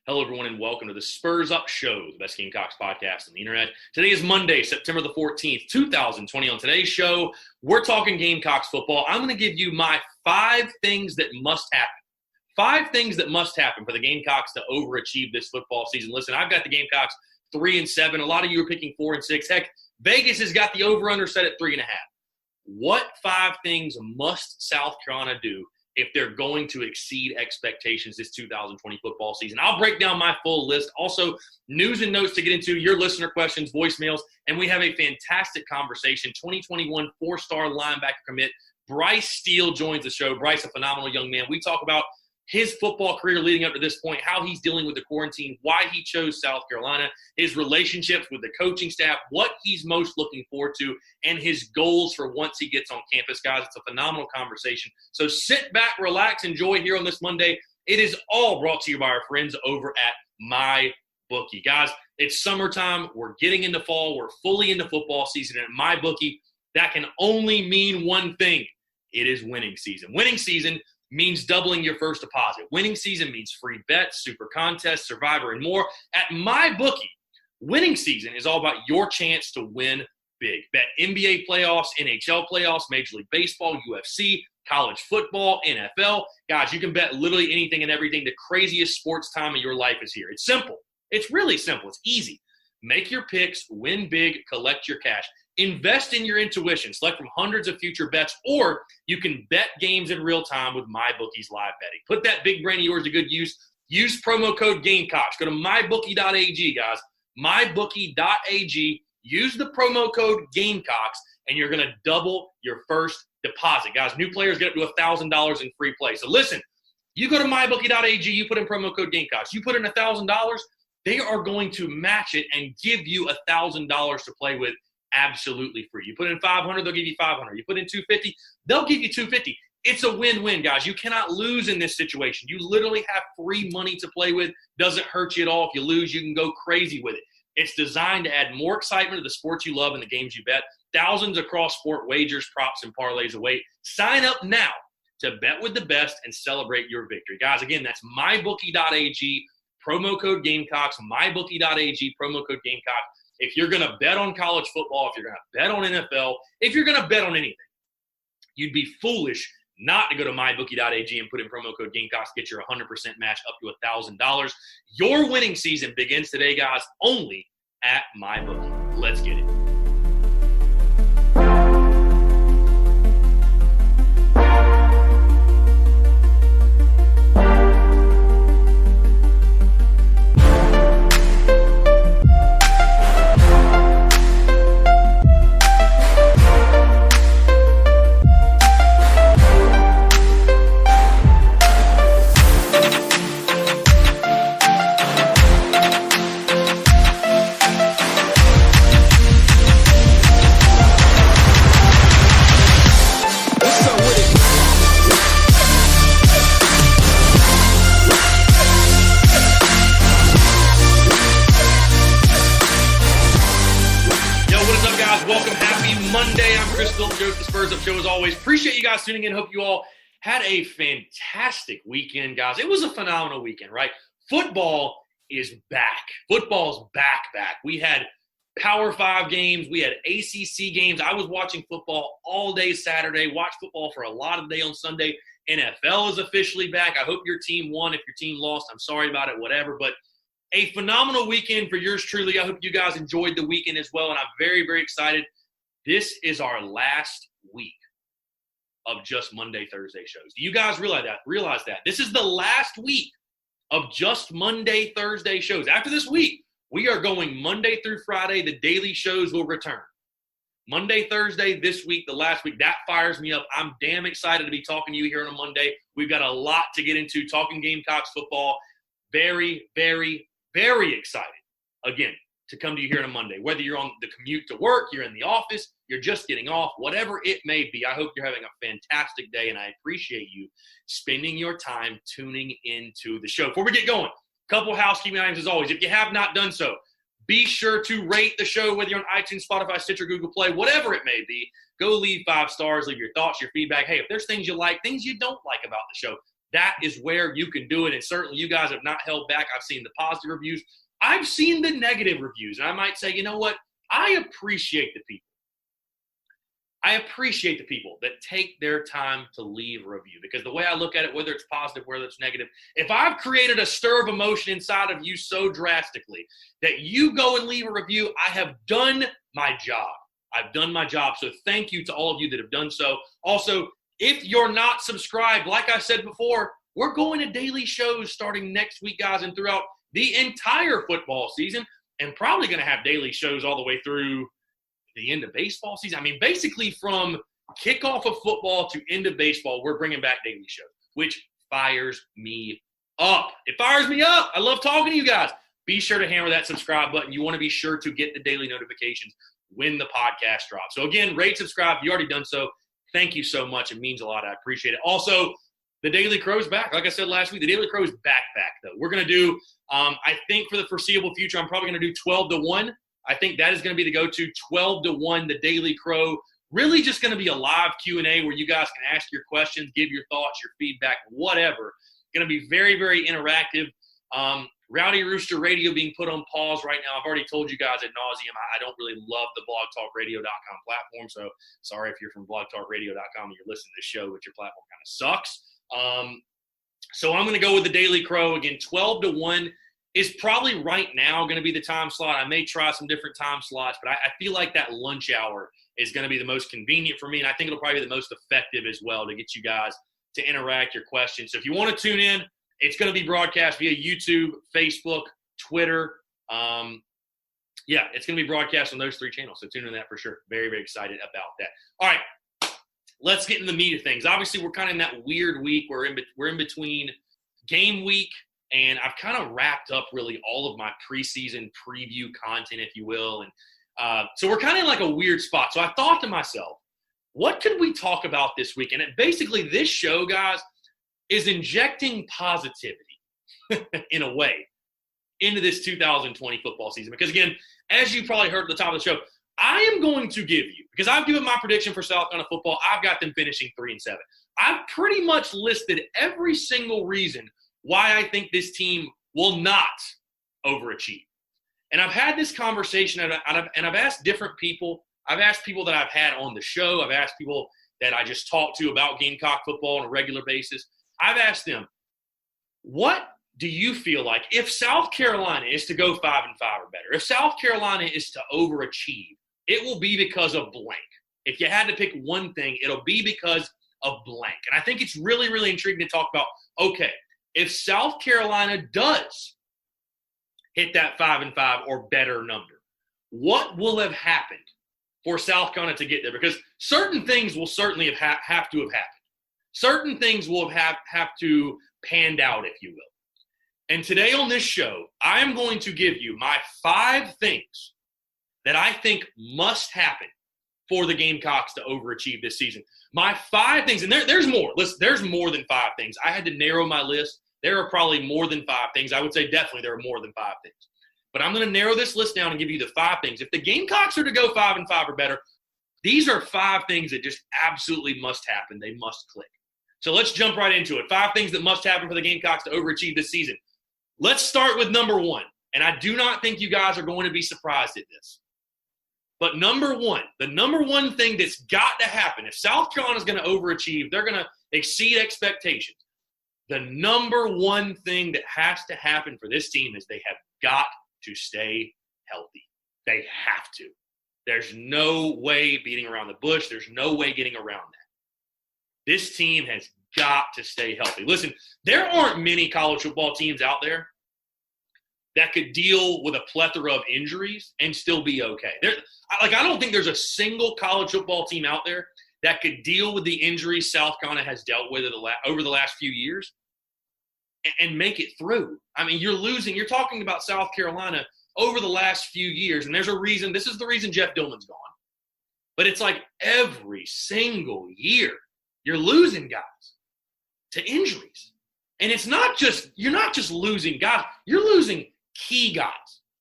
Hello, everyone, and welcome to the Spurs Up Show, the best Gamecocks podcast on the internet. Today is Monday, September the 14th, 2020. On today's show, we're talking Gamecocks football. I'm going to give you my 5 things that must happen. 5 things that must happen for the Gamecocks to overachieve this football season. Listen, I've got the Gamecocks 3-7. A lot of you are picking 4-6. Heck, Vegas has got the over-under set at 3.5. What 5 things must South Carolina do if they're going to exceed expectations this 2020 football season? I'll break down my full list. Also, news and notes to get into, your listener questions, voicemails, and we have a fantastic conversation. 2021 4-star linebacker commit Bryce Steele joins the show. Bryce, a phenomenal young man. We talk about his football career leading up to this point, how he's dealing with the quarantine, why he chose South Carolina, his relationships with the coaching staff, what he's most looking forward to, and his goals for once he gets on campus. Guys, it's a phenomenal conversation. So sit back, relax, enjoy here on this Monday. It is all brought to you by our friends over at MyBookie. Guys, it's summertime. We're getting into fall. We're fully into football season. And at MyBookie, that can only mean one thing. It is winning season. Winning season means doubling your first deposit. Winning season means free bets, super contests, Survivor, and more. At MyBookie, winning season is all about your chance to win big. Bet NBA playoffs, NHL playoffs, Major League Baseball, UFC, college football, NFL. Guys, you can bet literally anything and everything. The craziest sports time of your life is here. It's simple. It's really simple. It's easy. Make your picks, win big, collect your cash. Invest in your intuition. Select from hundreds of future bets, or you can bet games in real time with MyBookie's live betting. Put that big brain of yours to good use. Use promo code Gamecocks. Go to mybookie.ag, guys. Mybookie.ag. Use the promo code Gamecocks, and you're going to double your first deposit. Guys, new players get up to $1,000 in free play. So listen, you go to mybookie.ag, you put in promo code Gamecocks. You put in $1,000, they are going to match it and give you $1,000 to play with absolutely free. You put in $500, they'll give you $500. You put in $250, they'll give you $250. It's a win-win, guys. You cannot lose in this situation. You literally have free money to play with. Doesn't hurt you at all. If you lose, you can go crazy with it. It's designed to add more excitement to the sports you love and the games you bet. Thousands of cross-sport wagers, props, and parlays await. Sign up now to bet with the best and celebrate your victory. Guys, again, that's mybookie.ag, promo code Gamecocks, mybookie.ag, promo code Gamecocks. If you're going to bet on college football, if you're going to bet on NFL, if you're going to bet on anything, you'd be foolish not to go to mybookie.ag and put in promo code Gamecocks, get your 100% match up to $1,000. Your winning season begins today, guys, only at MyBookie. Let's get it. The Spurs Up Show, as always. Appreciate you guys tuning in. Hope you all had a fantastic weekend, guys. It was a phenomenal weekend, right? Football is back. Football's back. We had Power 5 games. We had ACC games. I was watching football all day Saturday. Watched football for a lot of the day on Sunday. NFL is officially back. I hope your team won. If your team lost, I'm sorry about it, whatever. But a phenomenal weekend for yours truly. I hope you guys enjoyed the weekend as well, and I'm very, very excited. This is our last week of just Monday, Thursday shows. Do you guys realize that? This is the last week of just Monday, Thursday shows. After this week, we are going Monday through Friday. The daily shows will return. Monday, Thursday, this week, the last week. That fires me up. I'm damn excited to be talking to you here on a Monday. We've got a lot to get into, talking Gamecocks football. Very, very, very excited, again, to come to you here on a Monday. Whether you're on the commute to work, you're in the office, you're just getting off, whatever it may be, I hope you're having a fantastic day, and I appreciate you spending your time tuning into the show. Before we get going, a couple housekeeping items as always. If you have not done so, be sure to rate the show, whether you're on iTunes, Spotify, Stitcher, Google Play, whatever it may be. Go leave 5 stars, leave your thoughts, your feedback. Hey, if there's things you like, things you don't like about the show, that is where you can do it. And certainly you guys have not held back. I've seen the positive reviews. I've seen the negative reviews. And I might say, you know what? I appreciate the people. I appreciate the people that take their time to leave a review, because the way I look at it, whether it's positive, whether it's negative, if I've created a stir of emotion inside of you so drastically that you go and leave a review, I have done my job. I've done my job. So thank you to all of you that have done so. Also, if you're not subscribed, like I said before, we're going to daily shows starting next week, guys, and throughout the entire football season, and probably going to have daily shows all the way through the end of baseball season. I mean, basically from kickoff of football to end of baseball, we're bringing back daily shows, which fires me up. It fires me up. I love talking to you guys. Be sure to hammer that subscribe button. You want to be sure to get the daily notifications when the podcast drops. So again, rate, subscribe. If you already done so, thank you so much. It means a lot. I appreciate it. Also, the Daily Crow's back. Like I said last week, the Daily Crow's back, though. We're going to do, I think for the foreseeable future, I'm probably going to do 12-1. I think that is going to be the go-to, 12-1, the Daily Crow. Really just going to be a live Q&A where you guys can ask your questions, give your thoughts, your feedback, whatever. Going to be very, very interactive. Rowdy Rooster Radio being put on pause right now. I've already told you guys ad nauseum, I don't really love the blogtalkradio.com platform, so sorry if you're from blogtalkradio.com and you're listening to the show, but your platform kind of sucks. So I'm going to go with the Daily Crow. Again, 12-1 is probably right now going to be the time slot. I may try some different time slots, but I feel like that lunch hour is going to be the most convenient for me, and I think it'll probably be the most effective as well to get you guys to interact, your questions. So if you want to tune in, it's going to be broadcast via YouTube, Facebook, Twitter. It's going to be broadcast on those 3 channels, so tune in that for sure. Very, very excited about that. All right, let's get in the meat of things. Obviously, we're kind of in that weird week. We're in between game week, and I've kind of wrapped up really all of my preseason preview content, if you will. And so we're kind of in like a weird spot. So I thought to myself, what could we talk about this week? And basically this show, guys, is injecting positivity in a way into this 2020 football season. Because, again, as you probably heard at the top of the show, I am going to give you, because I've given my prediction for South Carolina football, I've got them finishing 3-7. I've pretty much listed every single reason why I think this team will not overachieve. And I've had this conversation, and I've asked different people. I've asked people that I've had on the show. I've asked people that I just talk to about Gamecock football on a regular basis. I've asked them, what do you feel like if South Carolina is to go 5-5 or better, if South Carolina is to overachieve, it will be because of blank. If you had to pick one thing, it'll be because of blank. And I think it's really, really intriguing to talk about, okay, if South Carolina does hit that 5-5 or better number, what will have happened for South Carolina to get there? Because certain things will certainly have to have happened. Certain things will have to panned out, if you will. And today on this show, I am going to give you my 5 things that I think must happen for the Gamecocks to overachieve this season. My 5 things, and there's more. Listen, there's more than 5 things. I had to narrow my list. There are probably more than 5 things. I would say definitely there are more than 5 things. But I'm going to narrow this list down and give you the 5 things. If the Gamecocks are to go 5-5 or better, these are 5 things that just absolutely must happen. They must click. So let's jump right into it. 5 things that must happen for the Gamecocks to overachieve this season. Let's start with number 1. And I do not think you guys are going to be surprised at this. But number 1, the number 1 thing that's got to happen, if South Carolina is going to overachieve, they're going to exceed expectations. The number 1 thing that has to happen for this team is they have got to stay healthy. They have to. There's no way beating around the bush. There's no way getting around that. This team has got to stay healthy. Listen, there aren't many college football teams out there that could deal with a plethora of injuries and still be okay. I don't think there's a single college football team out there that could deal with the injuries South Carolina has dealt with over the last few years and make it through. I mean, you're talking about South Carolina over the last few years, and there's a reason. This is the reason Jeff Dillman's gone. But it's like every single year, you're losing guys to injuries. And you're not just losing guys, you're losing key guys.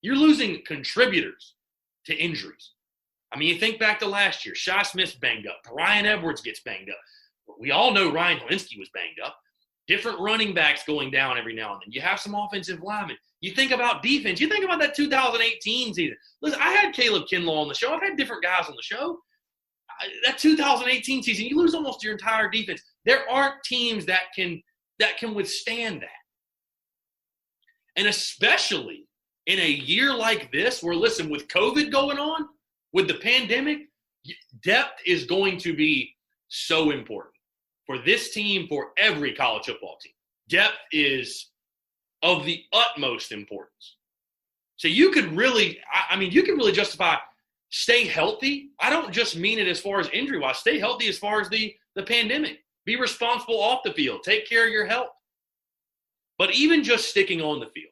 You're losing contributors to injuries. I mean, you think back to last year, Shi Smith's banged up. Ryan Edwards gets banged up. We all know Ryan Hilinski was banged up. different running backs going down every now and then. You have some offensive linemen. You think about defense. You think about that 2018 season. Listen, I had Caleb Kinlaw on the show. I've had different guys on the show. That 2018 season, you lose almost your entire defense. There aren't teams that can withstand that. And especially in a year like this where, listen, with COVID going on, with the pandemic, depth is going to be so important for this team, for every college football team. Depth is of the utmost importance. So you could really justify stay healthy. I don't just mean it as far as injury-wise. Stay healthy as far as the pandemic. Be responsible off the field. Take care of your health. But even just sticking on the field,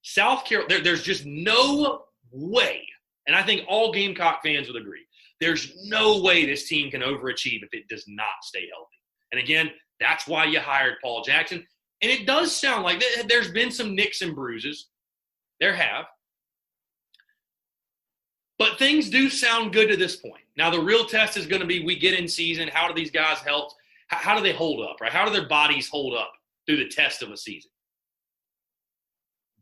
South Carolina, there's just no way, and I think all Gamecock fans would agree, there's no way this team can overachieve if it does not stay healthy. And again, that's why you hired Paul Jackson. And it does sound like there's been some nicks and bruises. There have. But things do sound good to this point. Now, the real test is going to be we get in season. How do these guys help? How do they hold up, right? How do their bodies hold up through the test of a season?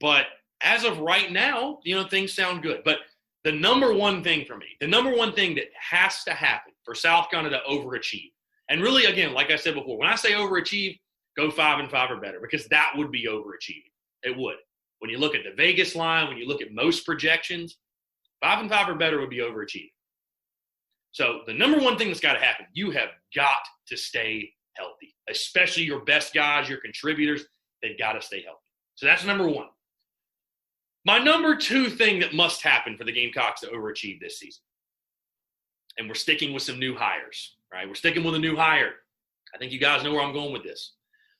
But as of right now, things sound good. But the number one thing for me, the number one thing that has to happen for South Carolina to overachieve, and really, again, like I said before, when I say overachieve, go 5-5 or better, because that would be overachieving. It would. When you look at the Vegas line, when you look at most projections, 5-5 or better would be overachieving. So the number one thing that's got to happen, you have got to stay healthy, especially your best guys, your contributors. They've got to stay healthy. So that's number one. My number two thing that must happen for the Gamecocks to overachieve this season, and we're sticking with some new hires, right? We're sticking with a new hire. I think you guys know where I'm going with this.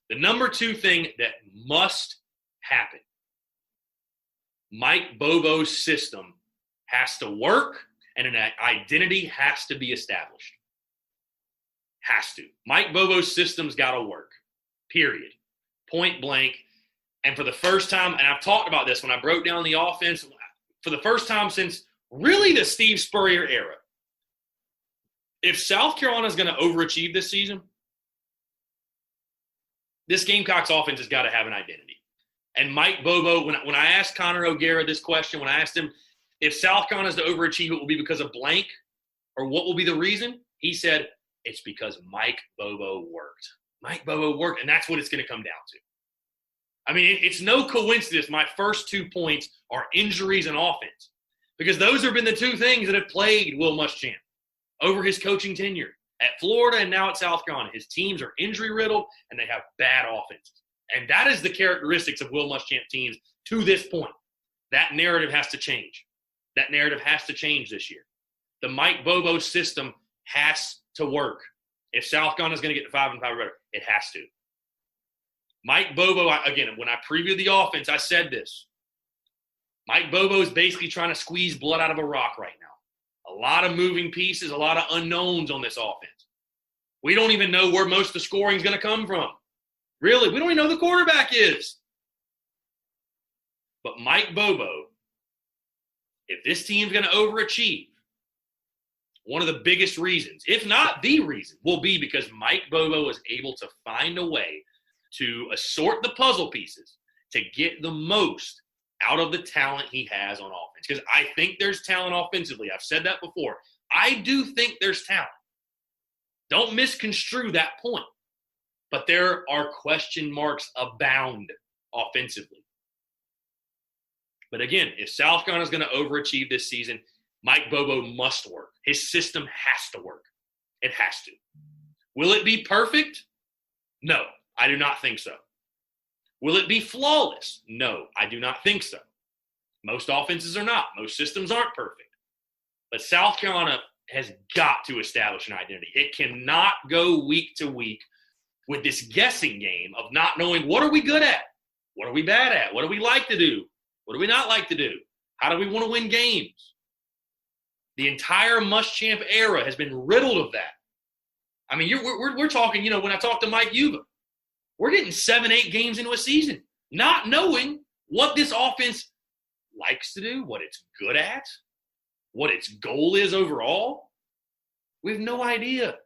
The number two thing that must happen, Mike Bobo's system has to work, and an identity has to be established. Has to. Mike Bobo's system's got to work, period. Point blank. And for the first time, and I've talked about this when I broke down the offense, for the first time since really the Steve Spurrier era, if South Carolina is going to overachieve this season, this Gamecocks offense has got to have an identity. And Mike Bobo, when I asked Connor O'Gara this question, when I asked him if South Carolina is to overachieve, it will be because of blank, or what will be the reason? He said, it's because Mike Bobo worked. Mike Bobo worked, and that's what it's going to come down to. I mean, it's no coincidence my first 2 points are injuries and offense, because those have been the two things that have plagued Will Muschamp over his coaching tenure at Florida and now at South Carolina. His teams are injury-riddled, and they have bad offenses. And that is the characteristics of Will Muschamp teams to this point. That narrative has to change. That narrative has to change this year. The Mike Bobo system has to work. If South Carolina is going to get to 5-5 or better, it has to. Mike Bobo, again, when I previewed the offense, I said this. Mike Bobo is basically trying to squeeze blood out of a rock right now. A lot of moving pieces, a lot of unknowns on this offense. We don't even know where most of the scoring is going to come from. Really, we don't even know who the quarterback is. But Mike Bobo, if this team's going to overachieve, one of the biggest reasons, if not the reason, will be because Mike Bobo is able to find a way to assort the puzzle pieces to get the most out of the talent he has on offense. Because I think there's talent offensively. I've said that before. I do think there's talent. Don't misconstrue that point. But there are question marks abound offensively. But again, if South Carolina is going to overachieve this season, Mike Bobo must work. His system has to work. It has to. Will it be perfect? No, I do not think so. Will it be flawless? No, I do not think so. Most offenses are not. Most systems aren't perfect. But South Carolina has got to establish an identity. It cannot go week to week with this guessing game of not knowing what are we good at? What are we bad at? What do we like to do? What do we not like to do? How do we want to win games? The entire Muschamp era has been riddled of that. I mean, we're talking, when I talk to Mike Yuba, we're getting 7-8 games into a season, not knowing what this offense likes to do, what it's good at, what its goal is overall. We have no idea.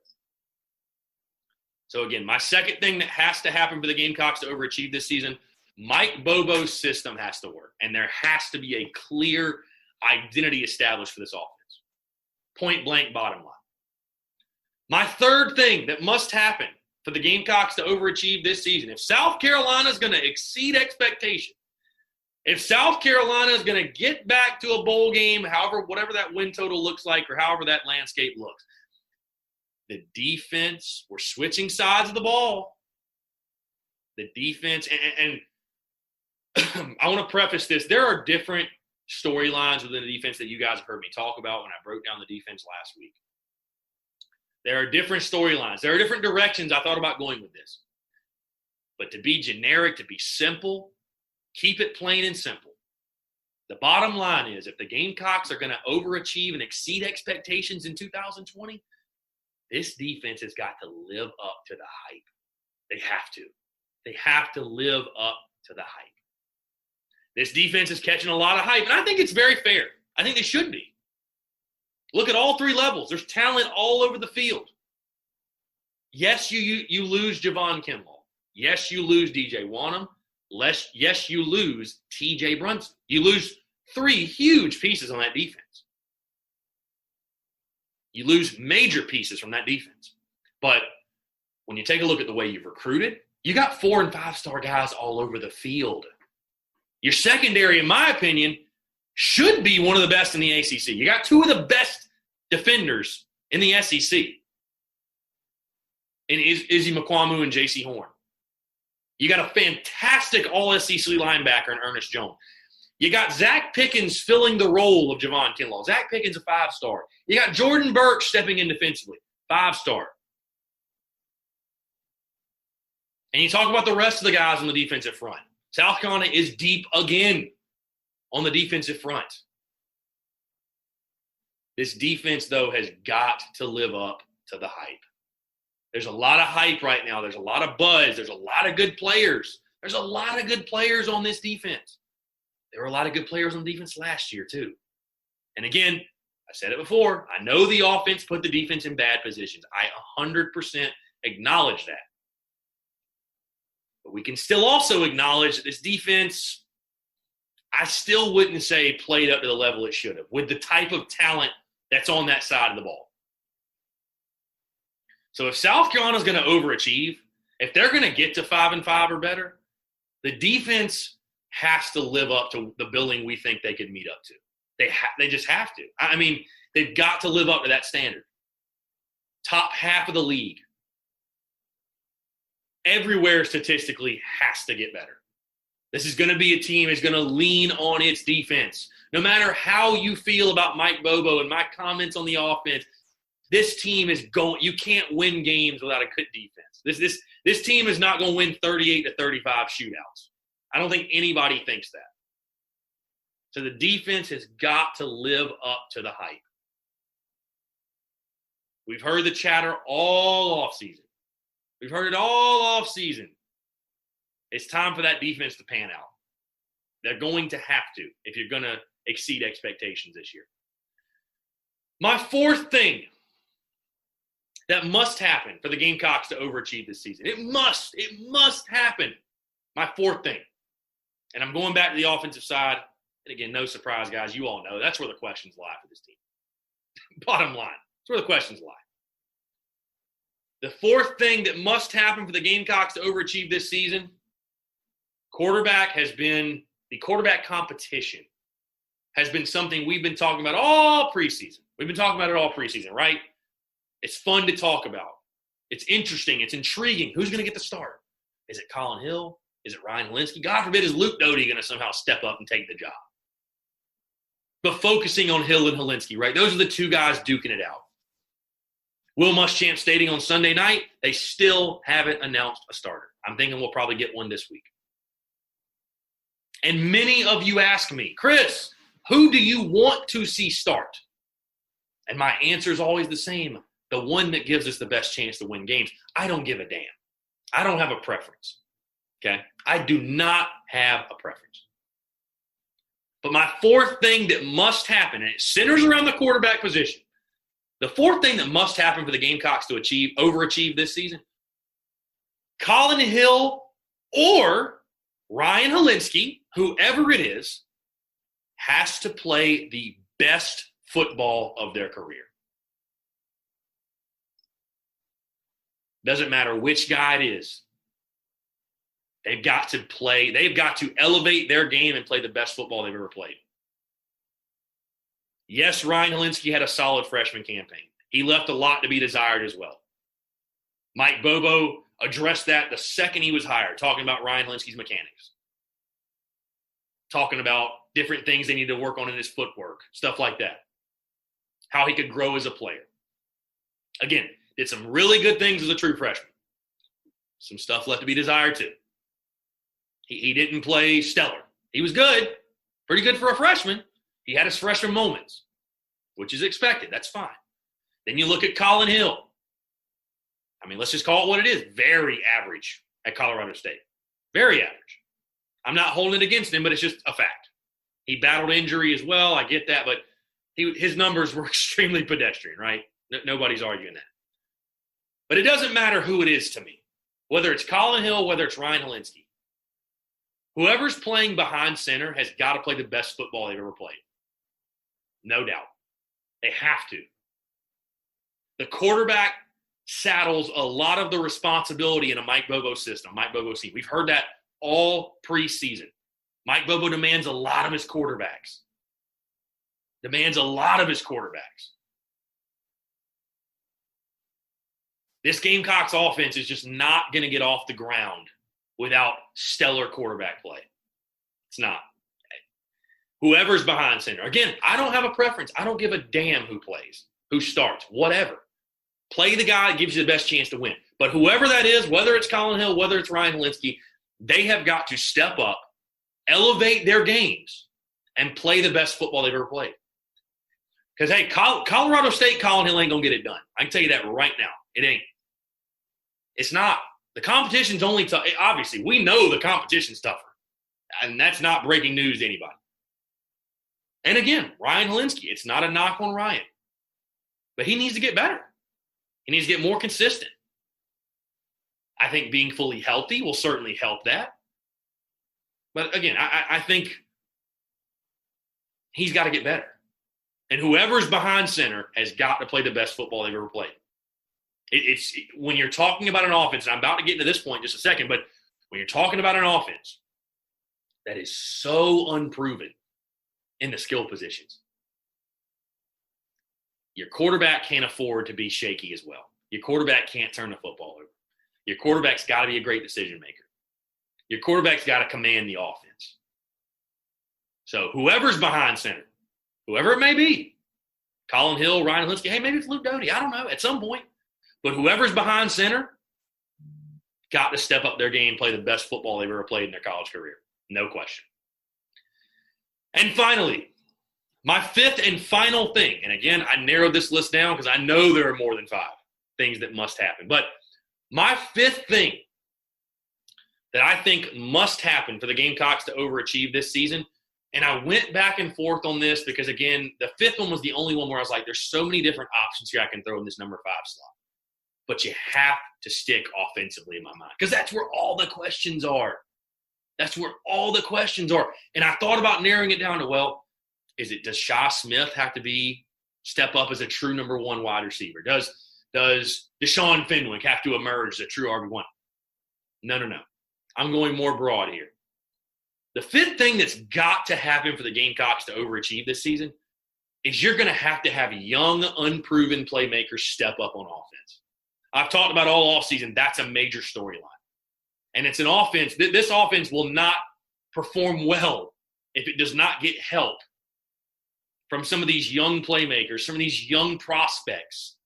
So, again, my second thing that has to happen for the Gamecocks to overachieve this season, Mike Bobo's system has to work, and there has to be a clear identity established for this offense. Point blank, bottom line. My third thing that must happen for the Gamecocks to overachieve this season, if South Carolina is going to exceed expectations, if South Carolina is going to get back to a bowl game, whatever that win total looks like or however that landscape looks, the defense, we're switching sides of the ball. The defense, and I want to preface this. There are different storylines within the defense that you guys have heard me talk about when I broke down the defense last week. There are different storylines. There are different directions I thought about going with this. But to be generic, to be simple, keep it plain and simple. The bottom line is if the Gamecocks are going to overachieve and exceed expectations in 2020, this defense has got to live up to the hype. They have to. They have to live up to the hype. This defense is catching a lot of hype, and I think it's very fair. I think they should be. Look at all three levels. There's talent all over the field. Yes, you lose Javon Kinlaw. Yes, you lose DJ Wanham. Yes, you lose TJ Brunson. You lose three huge pieces on that defense. You lose major pieces from that defense. But when you take a look at the way you've recruited, you got 4- and 5-star guys all over the field. Your secondary, in my opinion, should be one of the best in the ACC. You got two of the best defenders in the SEC. In Izzy McQuamu and J.C. Horn. You got a fantastic all-SEC linebacker in Ernest Jones. You got Zach Pickens filling the role of Javon Kinlaw. Zach Pickens, a 5-star. You got Jordan Burke stepping in defensively, 5-star. And you talk about the rest of the guys on the defensive front. South Carolina is deep again on the defensive front. This defense, though, has got to live up to the hype. There's a lot of hype right now. There's a lot of buzz. There's a lot of good players. There's a lot of good players on this defense. There were a lot of good players on defense last year, too. And again, I said it before, I know the offense put the defense in bad positions. I 100% acknowledge that. But we can still also acknowledge that this defense, I still wouldn't say played up to the level it should have with the type of talent that's on that side of the ball. So if South Carolina's going to overachieve, if they're going to get to 5-5 or better, the defense has to live up to the billing we think they could meet up to. They just have to. I mean, they've got to live up to that standard. Top half of the league. Everywhere statistically has to get better. This is going to be a team that's going to lean on its defense. No matter how you feel about Mike Bobo and my comments on the offense, this team is going – you can't win games without a good defense. This team is not going to win 38-35 shootouts. I don't think anybody thinks that. So the defense has got to live up to the hype. We've heard the chatter all offseason. We've heard it all offseason. It's time for that defense to pan out. They're going to have to if you're going to exceed expectations this year. My fourth thing that must happen for the Gamecocks to overachieve this season. It must happen. My fourth thing. And I'm going back to the offensive side. And again, no surprise, guys. You all know that's where the questions lie for this team. Bottom line, that's where the questions lie. The fourth thing that must happen for the Gamecocks to overachieve this season, the quarterback competition has been something we've been talking about all preseason. We've been talking about it all preseason, right? It's fun to talk about. It's interesting. It's intriguing. Who's going to get the start? Is it Collin Hill? Is it Ryan Hilinski? God forbid, is Luke Doty going to somehow step up and take the job? But focusing on Hill and Hilinski, right? Those are the two guys duking it out. Will Muschamp stating on Sunday night, they still haven't announced a starter. I'm thinking we'll probably get one this week. And many of you ask me, Chris, who do you want to see start? And my answer is always the same. The one that gives us the best chance to win games. I don't give a damn. I don't have a preference. Okay? I do not have a preference. But my fourth thing that must happen, and it centers around the quarterback position. The fourth thing that must happen for the Gamecocks to overachieve this season, Collin Hill or Ryan Hilinski, whoever it is, has to play the best football of their career. Doesn't matter which guy it is. They've got to elevate their game and play the best football they've ever played. Yes, Ryan Hilinski had a solid freshman campaign. He left a lot to be desired as well. Mike Bobo addressed that the second he was hired, talking about Ryan Hilinski's mechanics. Talking about different things they need to work on in his footwork, stuff like that. How he could grow as a player. Again, did some really good things as a true freshman. Some stuff left to be desired too. He didn't play stellar. He was good, pretty good for a freshman. He had his freshman moments, which is expected. That's fine. Then you look at Collin Hill. I mean, let's just call it what it is. Very average at Colorado State. Very average. I'm not holding it against him, but it's just a fact. He battled injury as well. I get that, but his numbers were extremely pedestrian, right? Nobody's arguing that. But it doesn't matter who it is to me, whether it's Collin Hill, whether it's Ryan Hilinski. Whoever's playing behind center has got to play the best football they've ever played. No doubt. They have to. The quarterback saddles a lot of the responsibility in a Mike Bobo system, Mike Bobo scheme. We've heard that all preseason. Mike Bobo demands a lot of his quarterbacks. This Gamecocks offense is just not going to get off the ground without stellar quarterback play. It's not. Whoever's behind center. Again, I don't have a preference. I don't give a damn who plays, who starts, whatever. Play the guy that gives you the best chance to win. But whoever that is, whether it's Collin Hill, whether it's Ryan Hilinski, they have got to step up, elevate their games, and play the best football they've ever played. Because, hey, Colorado State, Collin Hill ain't going to get it done. I can tell you that right now. It ain't. It's not. The competition's only tough. Obviously, we know the competition's tougher. And that's not breaking news to anybody. And again, Ryan Hilinski, it's not a knock on Ryan. But he needs to get better. He needs to get more consistent. I think being fully healthy will certainly help that. But again, I think he's got to get better. And whoever's behind center has got to play the best football they've ever played. It's when you're talking about an offense, and I'm about to get into this point in just a second, but when you're talking about an offense that is so unproven in the skill positions, your quarterback can't afford to be shaky as well. Your quarterback can't turn the football over. Your quarterback's got to be a great decision maker. Your quarterback's got to command the offense. So whoever's behind center, whoever it may be, Collin Hill, Ryan Hilinski, hey, maybe it's Luke Doty. I don't know, at some point. But whoever's behind center got to step up their game, play the best football they've ever played in their college career. No question. And finally, my fifth and final thing, and again, I narrowed this list down because I know there are more than 5 things that must happen. But my fifth thing that I think must happen for the Gamecocks to overachieve this season, and I went back and forth on this because, again, the fifth one was the only one where I was like, there's so many different options here I can throw in this number 5 slot. But you have to stick offensively in my mind because that's where all the questions are. That's where all the questions are. And I thought about narrowing it down to, well, does Shy Smith have to step up as a true number 1 wide receiver? Does Deshaun Fenwick have to emerge as a true RB1? No. I'm going more broad here. The fifth thing that's got to happen for the Gamecocks to overachieve this season is you're going to have young, unproven playmakers step up on offense. I've talked about all offseason. That's a major storyline. And it's an offense. This offense will not perform well if it does not get help from some of these young playmakers, some of these young prospects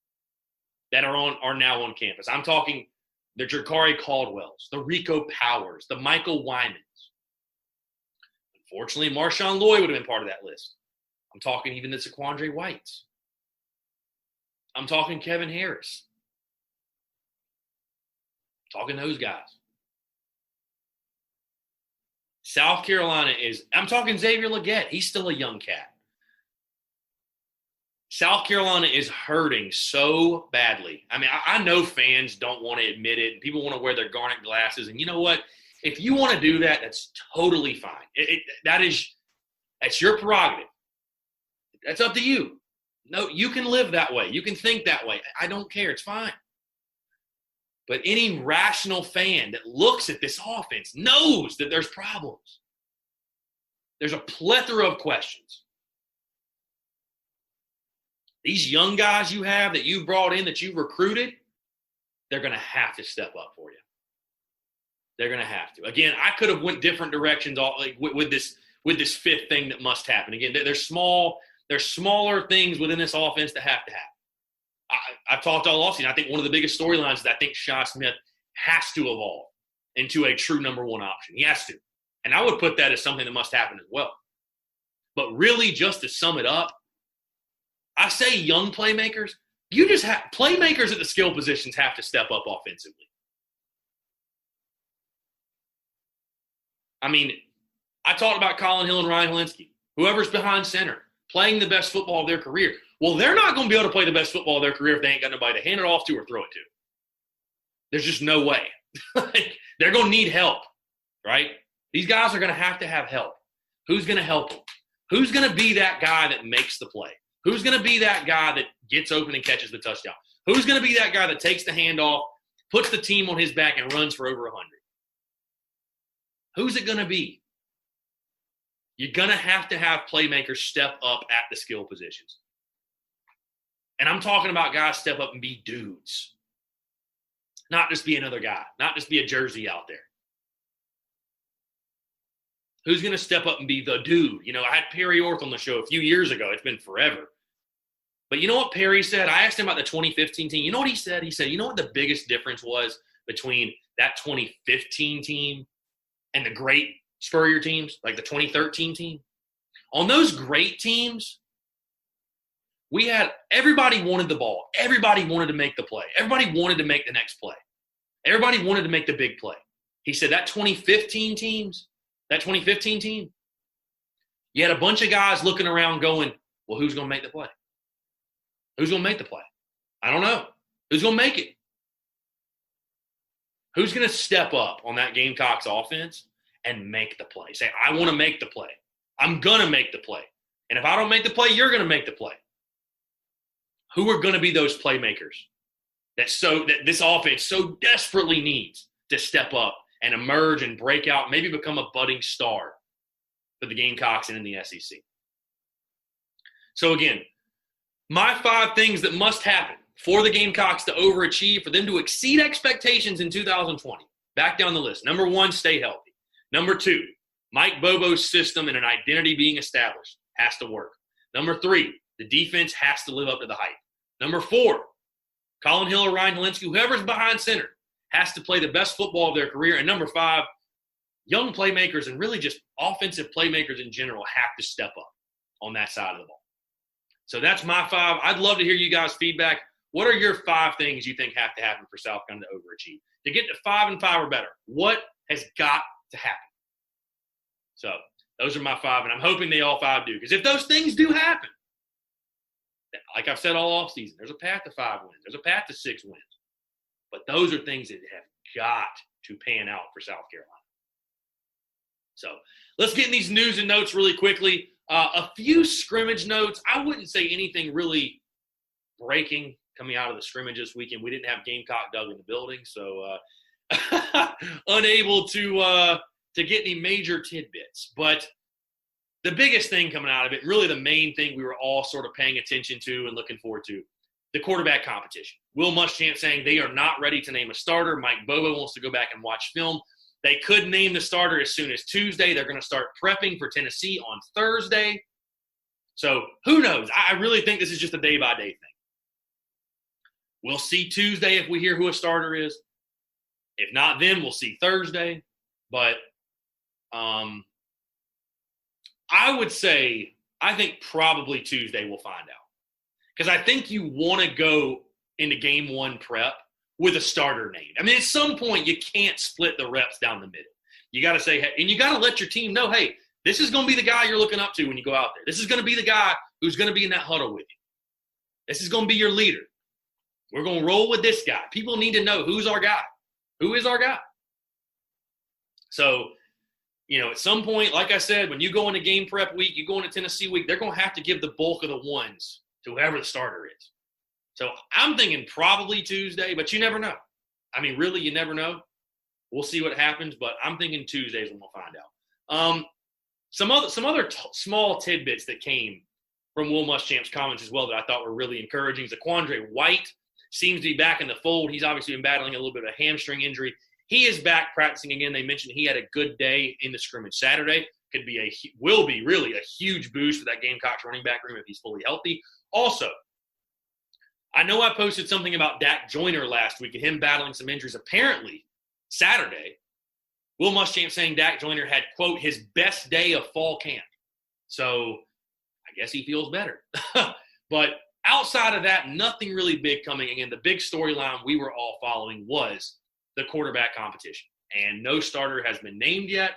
that are now on campus. I'm talking the Jakari Caldwells, the Rico Powers, the Michael Wymans. Unfortunately, Marshawn Lloyd would have been part of that list. I'm talking even the Zaquandre Whites. I'm talking Kevin Harris. I'm talking those guys. South Carolina I'm talking Xavier Legette. He's still a young cat. South Carolina is hurting so badly. I mean, I know fans don't want to admit it. People want to wear their garnet glasses. And you know what? If you want to do that, that's totally fine. That's your prerogative. That's up to you. No, you can live that way. You can think that way. I don't care. It's fine. But any rational fan that looks at this offense knows that there's problems. There's a plethora of questions. These young guys you have that you've brought in, that you've recruited, they're going to have to step up for you. They're going to have to. Again, I could have went different directions with this fifth thing that must happen. Again, there's smaller things within this offense that have to happen. I've talked all offseason. I think one of the biggest storylines is I think Shi Smith has to evolve into a true number one option. He has to. And I would put that as something that must happen as well. But really, just to sum it up, I say young playmakers. You just have playmakers at the skill positions have to step up offensively. I mean, I talked about Collin Hill and Ryan Hilinski, whoever's behind center, playing the best football of their career. Well, they're not going to be able to play the best football of their career if they ain't got nobody to hand it off to or throw it to. There's just no way. They're going to need help, right? These guys are going to have help. Who's going to help them? Who's going to be that guy that makes the play? Who's going to be that guy that gets open and catches the touchdown? Who's going to be that guy that takes the handoff, puts the team on his back, and runs for over 100? Who's it going to be? You're going to have playmakers step up at the skill positions. And I'm talking about guys step up and be dudes. Not just be another guy. Not just be a jersey out there. Who's going to step up and be the dude? You know, I had Perry Orth on the show a few years ago. It's been forever. But you know what Perry said? I asked him about the 2015 team. You know what he said? He said, you know what the biggest difference was between that 2015 team and the great Spurrier teams, like the 2013 team? On those great teams, we had everybody wanted the ball. Everybody wanted to make the play. Everybody wanted to make the next play. Everybody wanted to make the big play. He said that 2015 team, you had a bunch of guys looking around going, well, who's going to make the play? Who's going to make the play? I don't know. Who's going to make it? Who's going to step up on that Gamecocks offense and make the play? Say, I want to make the play. I'm going to make the play. And if I don't make the play, you're going to make the play. Who are going to be those playmakers that this offense so desperately needs to step up and emerge and break out, maybe become a budding star for the Gamecocks and in the SEC? So again, my 5 things that must happen for the Gamecocks to overachieve, for them to exceed expectations in 2020. Back down the list. Number 1, stay healthy. Number 2, Mike Bobo's system and an identity being established has to work. Number 3, the defense has to live up to the hype. Number 4, Collin Hill or Ryan Hilinski, whoever's behind center, has to play the best football of their career. And number 5, young playmakers and really just offensive playmakers in general have to step up on that side of the ball. So that's my 5. I'd love to hear you guys' feedback. What are your 5 things you think have to happen for South Carolina to overachieve? To get to 5-5 or better, what has got to happen? So those are my 5, and I'm hoping they all 5 do. Because if those things do happen, like I've said all offseason, there's a path to 5 wins. There's a path to 6 wins. But those are things that have got to pan out for South Carolina. So let's get in these news and notes really quickly. A few scrimmage notes. I wouldn't say anything really breaking coming out of the scrimmage this weekend. We didn't have Gamecock Doug in the building, so unable to get any major tidbits. But the biggest thing coming out of it, really the main thing we were all sort of paying attention to and looking forward to, the quarterback competition. Will Muschamp saying they are not ready to name a starter. Mike Bobo wants to go back and watch film. They could name the starter as soon as Tuesday. They're going to start prepping for Tennessee on Thursday. So who knows? I really think this is just a day-by-day thing. We'll see Tuesday if we hear who a starter is. If not, then we'll see Thursday. But I would say I think probably Tuesday we'll find out. Because I think you want to go into game 1 prep with a starter name. I mean, at some point, you can't split the reps down the middle. You got to say, hey, and you got to let your team know, hey, this is going to be the guy you're looking up to when you go out there. This is going to be the guy who's going to be in that huddle with you. This is going to be your leader. We're going to roll with this guy. People need to know who's our guy. Who is our guy? So, at some point, like I said, when you go into game prep week, you go into Tennessee week, they're going to have to give the bulk of the ones to whoever the starter is. So I'm thinking probably Tuesday, but you never know. I mean, really, you never know. We'll see what happens, but I'm thinking Tuesdays when we'll find out. Some other small tidbits that came from Will Muschamp's comments as well that I thought were really encouraging. Zaquandre White seems to be back in the fold. He's obviously been battling a little bit of a hamstring injury. He is back practicing again. They mentioned he had a good day in the scrimmage Saturday. Will be really a huge boost for that Gamecocks running back room if he's fully healthy. Also, I know I posted something about Dak Joyner last week and him battling some injuries. Apparently, Saturday, Will Muschamp saying Dak Joyner had, quote, his best day of fall camp. So I guess he feels better. But outside of that, nothing really big coming. Again, the big storyline we were all following was the quarterback competition. And no starter has been named yet.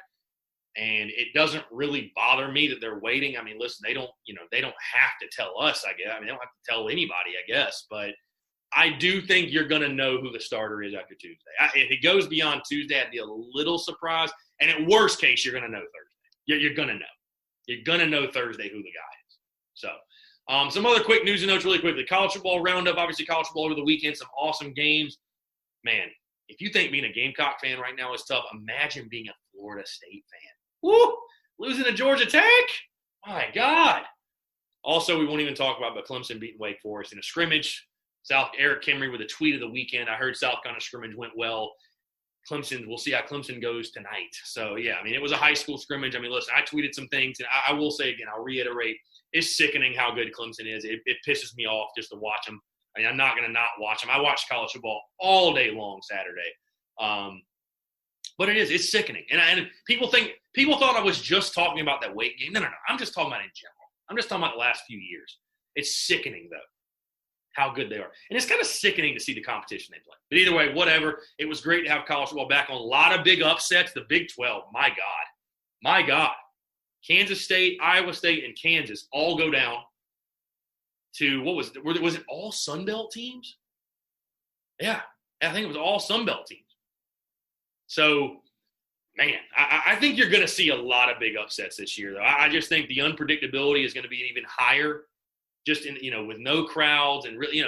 And it doesn't really bother me that they're waiting. I mean, listen, they don't have to tell us, I guess. I mean, they don't have to tell anybody, I guess. But I do think you're going to know who the starter is after Tuesday. If it goes beyond Tuesday, I'd be a little surprised. And at worst case, you're going to know Thursday. You're going to know. You're going to know Thursday who the guy is. So some other quick news and notes really quickly. College football roundup, obviously college football over the weekend, some awesome games. Man, if you think being a Gamecock fan right now is tough, imagine being a Florida State fan. Woo! Losing to Georgia Tech? My God. Also, we won't even talk about, but Clemson beating Wake Forest in a scrimmage. Eric Kimry with a tweet of the weekend. I heard South Carolina scrimmage went well. We'll see how Clemson goes tonight. So, yeah, I mean, it was a high school scrimmage. I mean, listen, I tweeted some things, and I will say again, I'll reiterate, it's sickening how good Clemson is. It pisses me off just to watch them. I mean, I'm not going to not watch them. I watched college football all day long Saturday. But it's sickening. And people thought I was just talking about that Wake game. No. I'm just talking about it in general. I'm just talking about the last few years. It's sickening, though, how good they are. And it's kind of sickening to see the competition they play. But either way, whatever. It was great to have college football back on. A lot of big upsets. The Big 12, my God. Kansas State, Iowa State, and Kansas all go down to, what was it? Was it all Sun Belt teams? Yeah, I think it was all Sun Belt teams. So, man, I think you're going to see a lot of big upsets this year, though. I just think the unpredictability is going to be even higher, just in with no crowds and really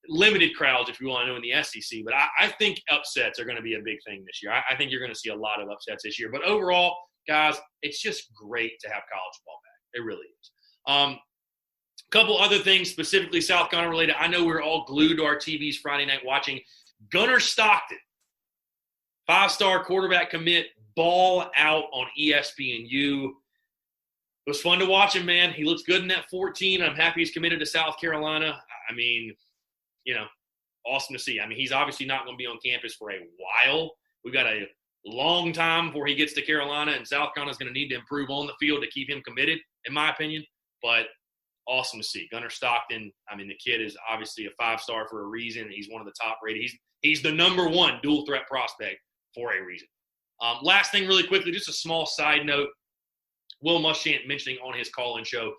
limited crowds if you want to know in the SEC. But I think upsets are going to be a big thing this year. I think you're going to see a lot of upsets this year. But overall, guys, it's just great to have college football back. It really is. A couple other things specifically South Carolina related. I know we're all glued to our TVs Friday night watching Gunnar Stockton, 5-star quarterback commit, ball out on ESPNU. It was fun to watch him, man. He looks good in that 14. I'm happy he's committed to South Carolina. I mean, awesome to see. I mean, he's obviously not going to be on campus for a while. We've got a long time before he gets to Carolina, and South Carolina's going to need to improve on the field to keep him committed, in my opinion. But awesome to see. Gunnar Stockton, I mean, the kid is obviously a 5-star for a reason. He's one of the top rated. He's the number one dual threat prospect for a reason. Last thing really quickly, just a small side note. Will Muschamp mentioning on his call-in show,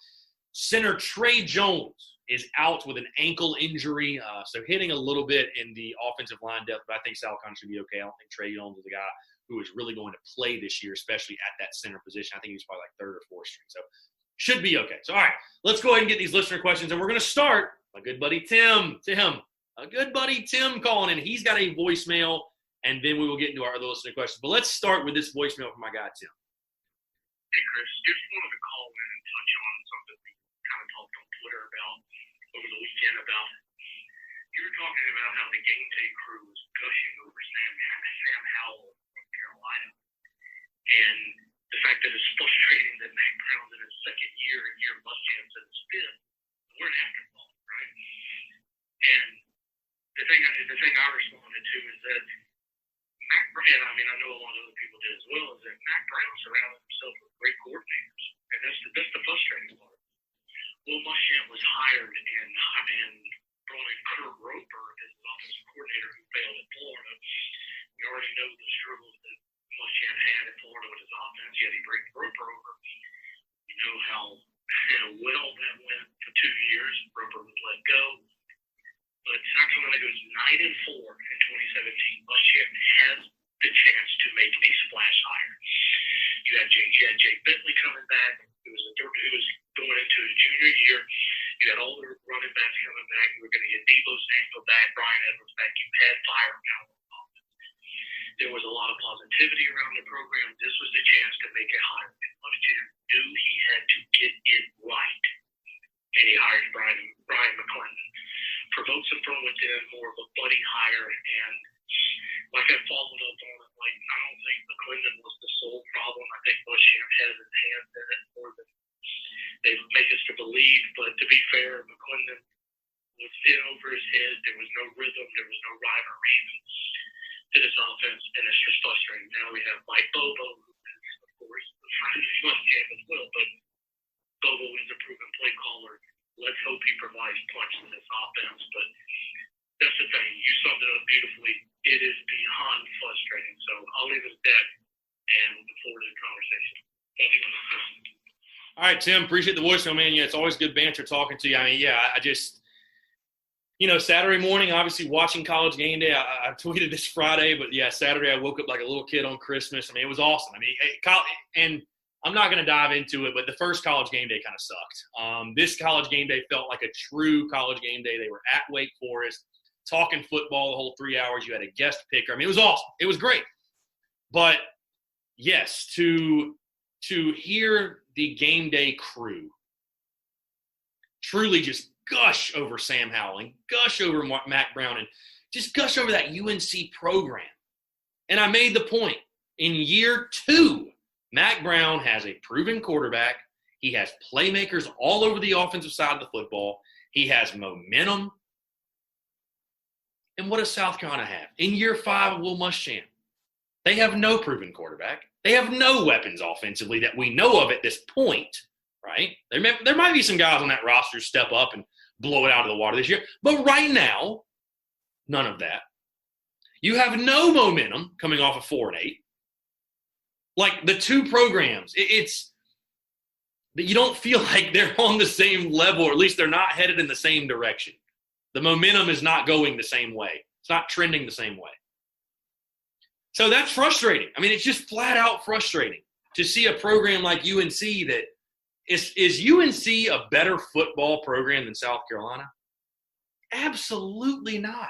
center Trey Jones is out with an ankle injury, so hitting a little bit in the offensive line depth, but I think South Carolina should be okay. I don't think Trey Jones is a guy who is really going to play this year, especially at that center position. I think he's probably like third or fourth string, so should be okay. So, all right, let's go ahead and get these listener questions, and we're going to start my good buddy Tim. A good buddy Tim calling in. He's got a voicemail, and then we will get into our other listener questions. But let's start with this voicemail from my guy Tim. Hey, Chris, just wanted to call in and touch on something we kind of talked on Twitter about over the weekend about you were talking about how the game day crew was gushing over Sam Howell from Carolina. And the fact that it's frustrating that Mac Brown's in his second year and here Muschamp's in his fifth. We're an afterthought, right? And the thing I responded to is that Mac Brown, and I mean, I know a lot of other people did as well, is that Mac Brown surrounded himself with great coordinators. And that's the frustrating part. Will Muschamp was hired and brought in Kurt Roper as his offensive coordinator who failed at Florida. We already know the struggles that Muschamp had in Florida with his offense, yet he brings Roper over. We know how well that went for 2 years. Roper was let go. South Carolina goes 9-4 in 2017. Muschamp has the chance to make a splash hire. You had Jay Bentley coming back. It was going into his junior year. You had all the running backs coming back. You were going to get Debo Samuel back, Brian Edwards back. You had firepower. There was a lot of positivity around the program. This was the chance to make it hire. And Muschamp knew he had to get it right. And he hired Brian McClendon. Provokes him from within, more of a buddy hire. And like I followed up on it, like I don't think McClendon was the sole problem. I think Muschamp had his hands in it more than they made us to believe. But to be fair, McClendon was in over his head. There was no rhythm. There was no rhyme or reason to this offense, and it's just frustrating. Now we have Mike Bobo, who is, of course, the friend of Muschamp as well, but Bobo is a proven play caller. Let's hope he provides punch in this offense. But that's the thing. You summed it up beautifully. It is beyond frustrating. So I'll leave it at that and look forward to the conversation. Thank you. All right, Tim, appreciate the voicemail, man. Yeah, it's always good banter talking to you. I mean, yeah, I just – Saturday morning, obviously watching College Game Day. I tweeted this Friday, but yeah, Saturday I woke up like a little kid on Christmas. I mean, it was awesome. I mean, and I'm not going to dive into it, but the first College Game Day kind of sucked. This College Game Day felt like a true College Game Day. They were at Wake Forest, talking football the whole 3 hours. You had a guest picker. I mean, it was awesome. It was great. But yes, to hear the game day crew truly just gush over Sam Howell, gush over Mac Brown, and just gush over that UNC program. And I made the point, in year 2, Mac Brown has a proven quarterback. He has playmakers all over the offensive side of the football. He has momentum. And what does South Carolina have? In year 5 of Will Muschamp, they have no proven quarterback. They have no weapons offensively that we know of at this point, right? There might be some guys on that roster step up and blow it out of the water this year. But right now, none of that. You have no momentum coming off of 4-8. Like the two programs, it's you don't feel like they're on the same level, or at least they're not headed in the same direction. The momentum is not going the same way. It's not trending the same way. So that's frustrating. I mean, it's just flat out frustrating to see a program like UNC that is UNC a better football program than South Carolina? Absolutely not.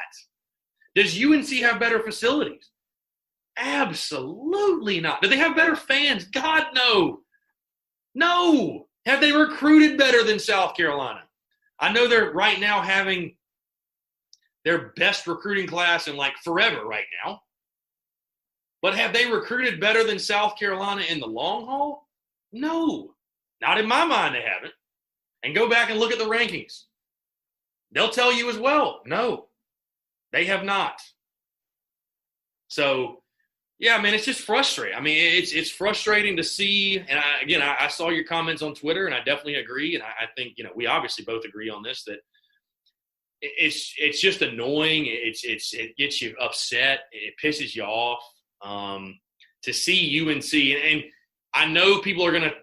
Does UNC have better facilities? Absolutely not. Do they have better fans? God, no. No. Have they recruited better than South Carolina? I know they're right now having their best recruiting class in like forever right now. But have they recruited better than South Carolina in the long haul? No. Not in my mind they haven't. And go back and look at the rankings. They'll tell you as well. No. They have not. So, yeah, man, it's just frustrating. I mean, it's frustrating to see. And I saw your comments on Twitter, and I definitely agree. And I think, we obviously both agree on this, that it's just annoying. It gets you upset. It pisses you off to see UNC. And I know people are going to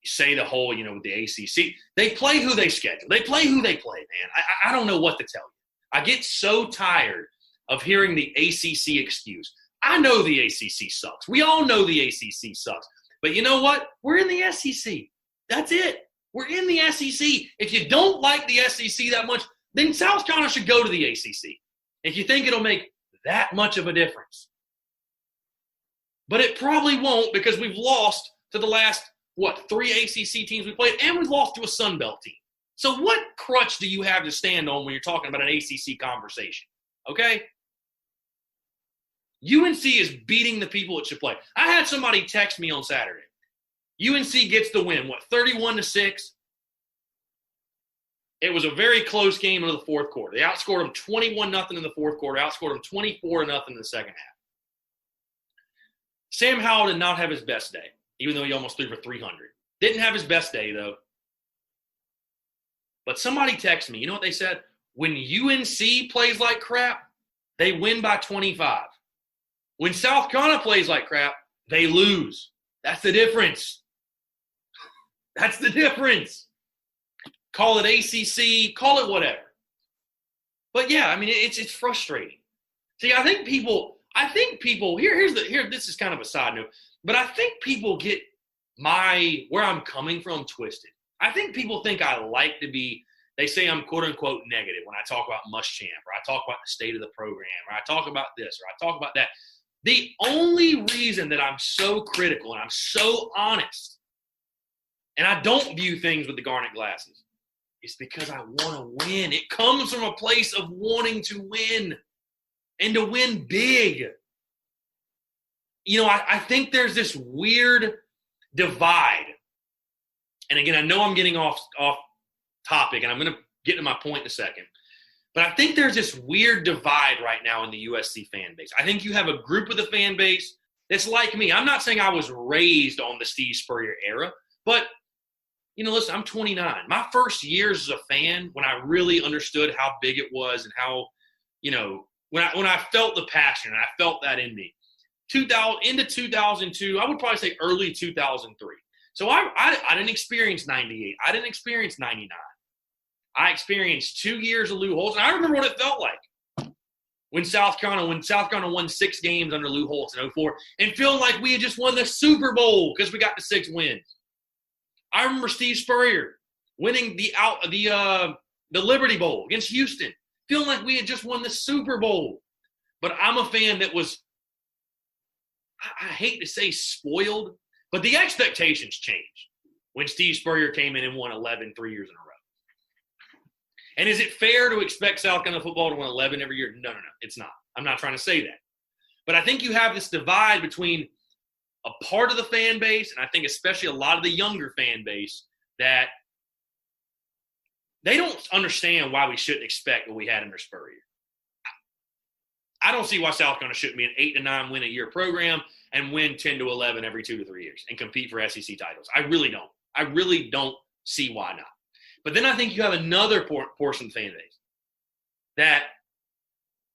say the whole, with the ACC. They play who they schedule. They play who they play, man. I don't know what to tell you. I get so tired of hearing the ACC excuse. I know the ACC sucks. We all know the ACC sucks. But you know what? We're in the SEC. That's it. We're in the SEC. If you don't like the SEC that much, then South Carolina should go to the ACC. If you think it'll make that much of a difference. But it probably won't, because we've lost to the last, 3 ACC teams we played, and we've lost to a Sun Belt team. So what crutch do you have to stand on when you're talking about an ACC conversation? Okay? UNC is beating the people it should play. I had somebody text me on Saturday. UNC gets the win, 31-6? It was a very close game into the fourth quarter. They outscored them 21-0 in the fourth quarter, outscored them 24-0 in the second half. Sam Howell did not have his best day, even though he almost threw for 300. Didn't have his best day, though. But somebody texted me. You know what they said? When UNC plays like crap, they win by 25. When South Carolina plays like crap, they lose. That's the difference. That's the difference. Call it ACC, call it whatever. But yeah, I mean, it's frustrating. See, I think people this is kind of a side note, but I think people get where I'm coming from twisted. I think people think I like to be, they say I'm quote unquote negative when I talk about Muschamp, or I talk about the state of the program, or I talk about this, or I talk about that. The only reason that I'm so critical and I'm so honest, and I don't view things with the garnet glasses, is because I want to win. It comes from a place of wanting to win and to win big. You know, I think there's this weird divide. And again, I know I'm getting off topic, and I'm going to get to my point in a second. But I think there's this weird divide right now in the USC fan base. I think you have a group of the fan base that's like me. I'm not saying I was raised on the Steve Spurrier era, but, you know, listen, I'm 29. My first years as a fan, when I really understood how big it was and how, you know, when I felt the passion and I felt that in me, into 2002, I would probably say early 2003. So I didn't experience 98. I didn't experience 99. I experienced 2 years of Lou Holtz, and I remember what it felt like when South Carolina won 6 games under Lou Holtz in 04 and feeling like we had just won the Super Bowl because we got the 6 wins. I remember Steve Spurrier winning the Liberty Bowl against Houston, feeling like we had just won the Super Bowl. But I'm a fan that was, I hate to say spoiled, but the expectations changed when Steve Spurrier came in and won 11 3 years in a row. And is it fair to expect South Carolina football to win 11 every year? No, it's not. I'm not trying to say that. But I think you have this divide between a part of the fan base, and I think especially a lot of the younger fan base, that they don't understand why we shouldn't expect what we had under Spurrier. I don't see why South Carolina shouldn't be an 8 to 9 win a year program and win 10 to 11 every 2 to 3 years and compete for SEC titles. I really don't. I really don't see why not. But then I think you have another portion of the fan base that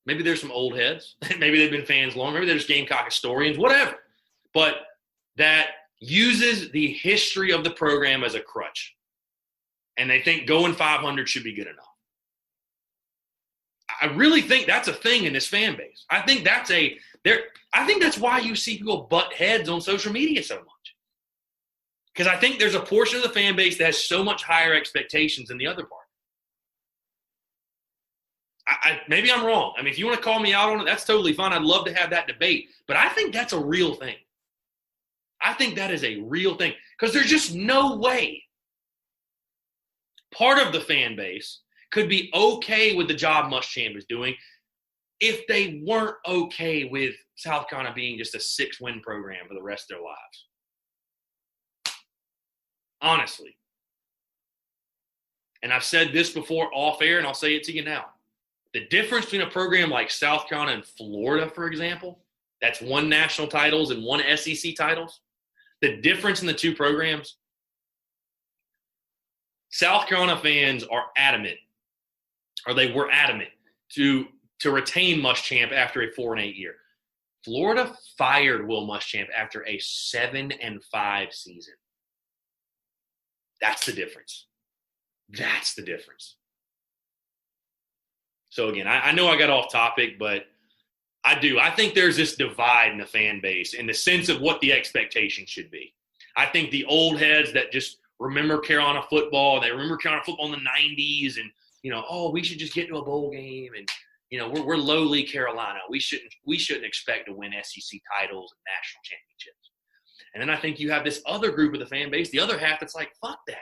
maybe there's some old heads. Maybe they've been fans long. Maybe they're just Gamecock historians, whatever. But that uses the history of the program as a crutch. And they think going 500 should be good enough. I really think that's a thing in this fan base. I think that's why you see people butt heads on social media so much. Because I think there's a portion of the fan base that has so much higher expectations than the other part. Maybe I'm wrong. I mean, if you want to call me out on it, that's totally fine. I'd love to have that debate. But I think that's a real thing. I think that is a real thing. Because there's just no way part of the fan base could be okay with the job Muschamp is doing if they weren't okay with South Carolina being just a 6-win program for the rest of their lives. Honestly. And I've said this before off air, and I'll say it to you now. The difference between a program like South Carolina and Florida, for example, that's won national titles and won SEC titles, the difference in the two programs, South Carolina fans are adamant, or they were adamant, to retain Muschamp after a 4-8 year. Florida fired Will Muschamp after a 7-5 season. That's the difference. That's the difference. So again, I know I got off topic, but I do. I think there's this divide in the fan base in the sense of what the expectation should be. I think the old heads that just remember Carolina football, they remember Carolina football in the 90s, and, you know, oh, we should just get to a bowl game, and, you know, we're lowly Carolina. We shouldn't expect to win SEC titles and national championships. And then I think you have this other group of the fan base, the other half that's like, fuck that.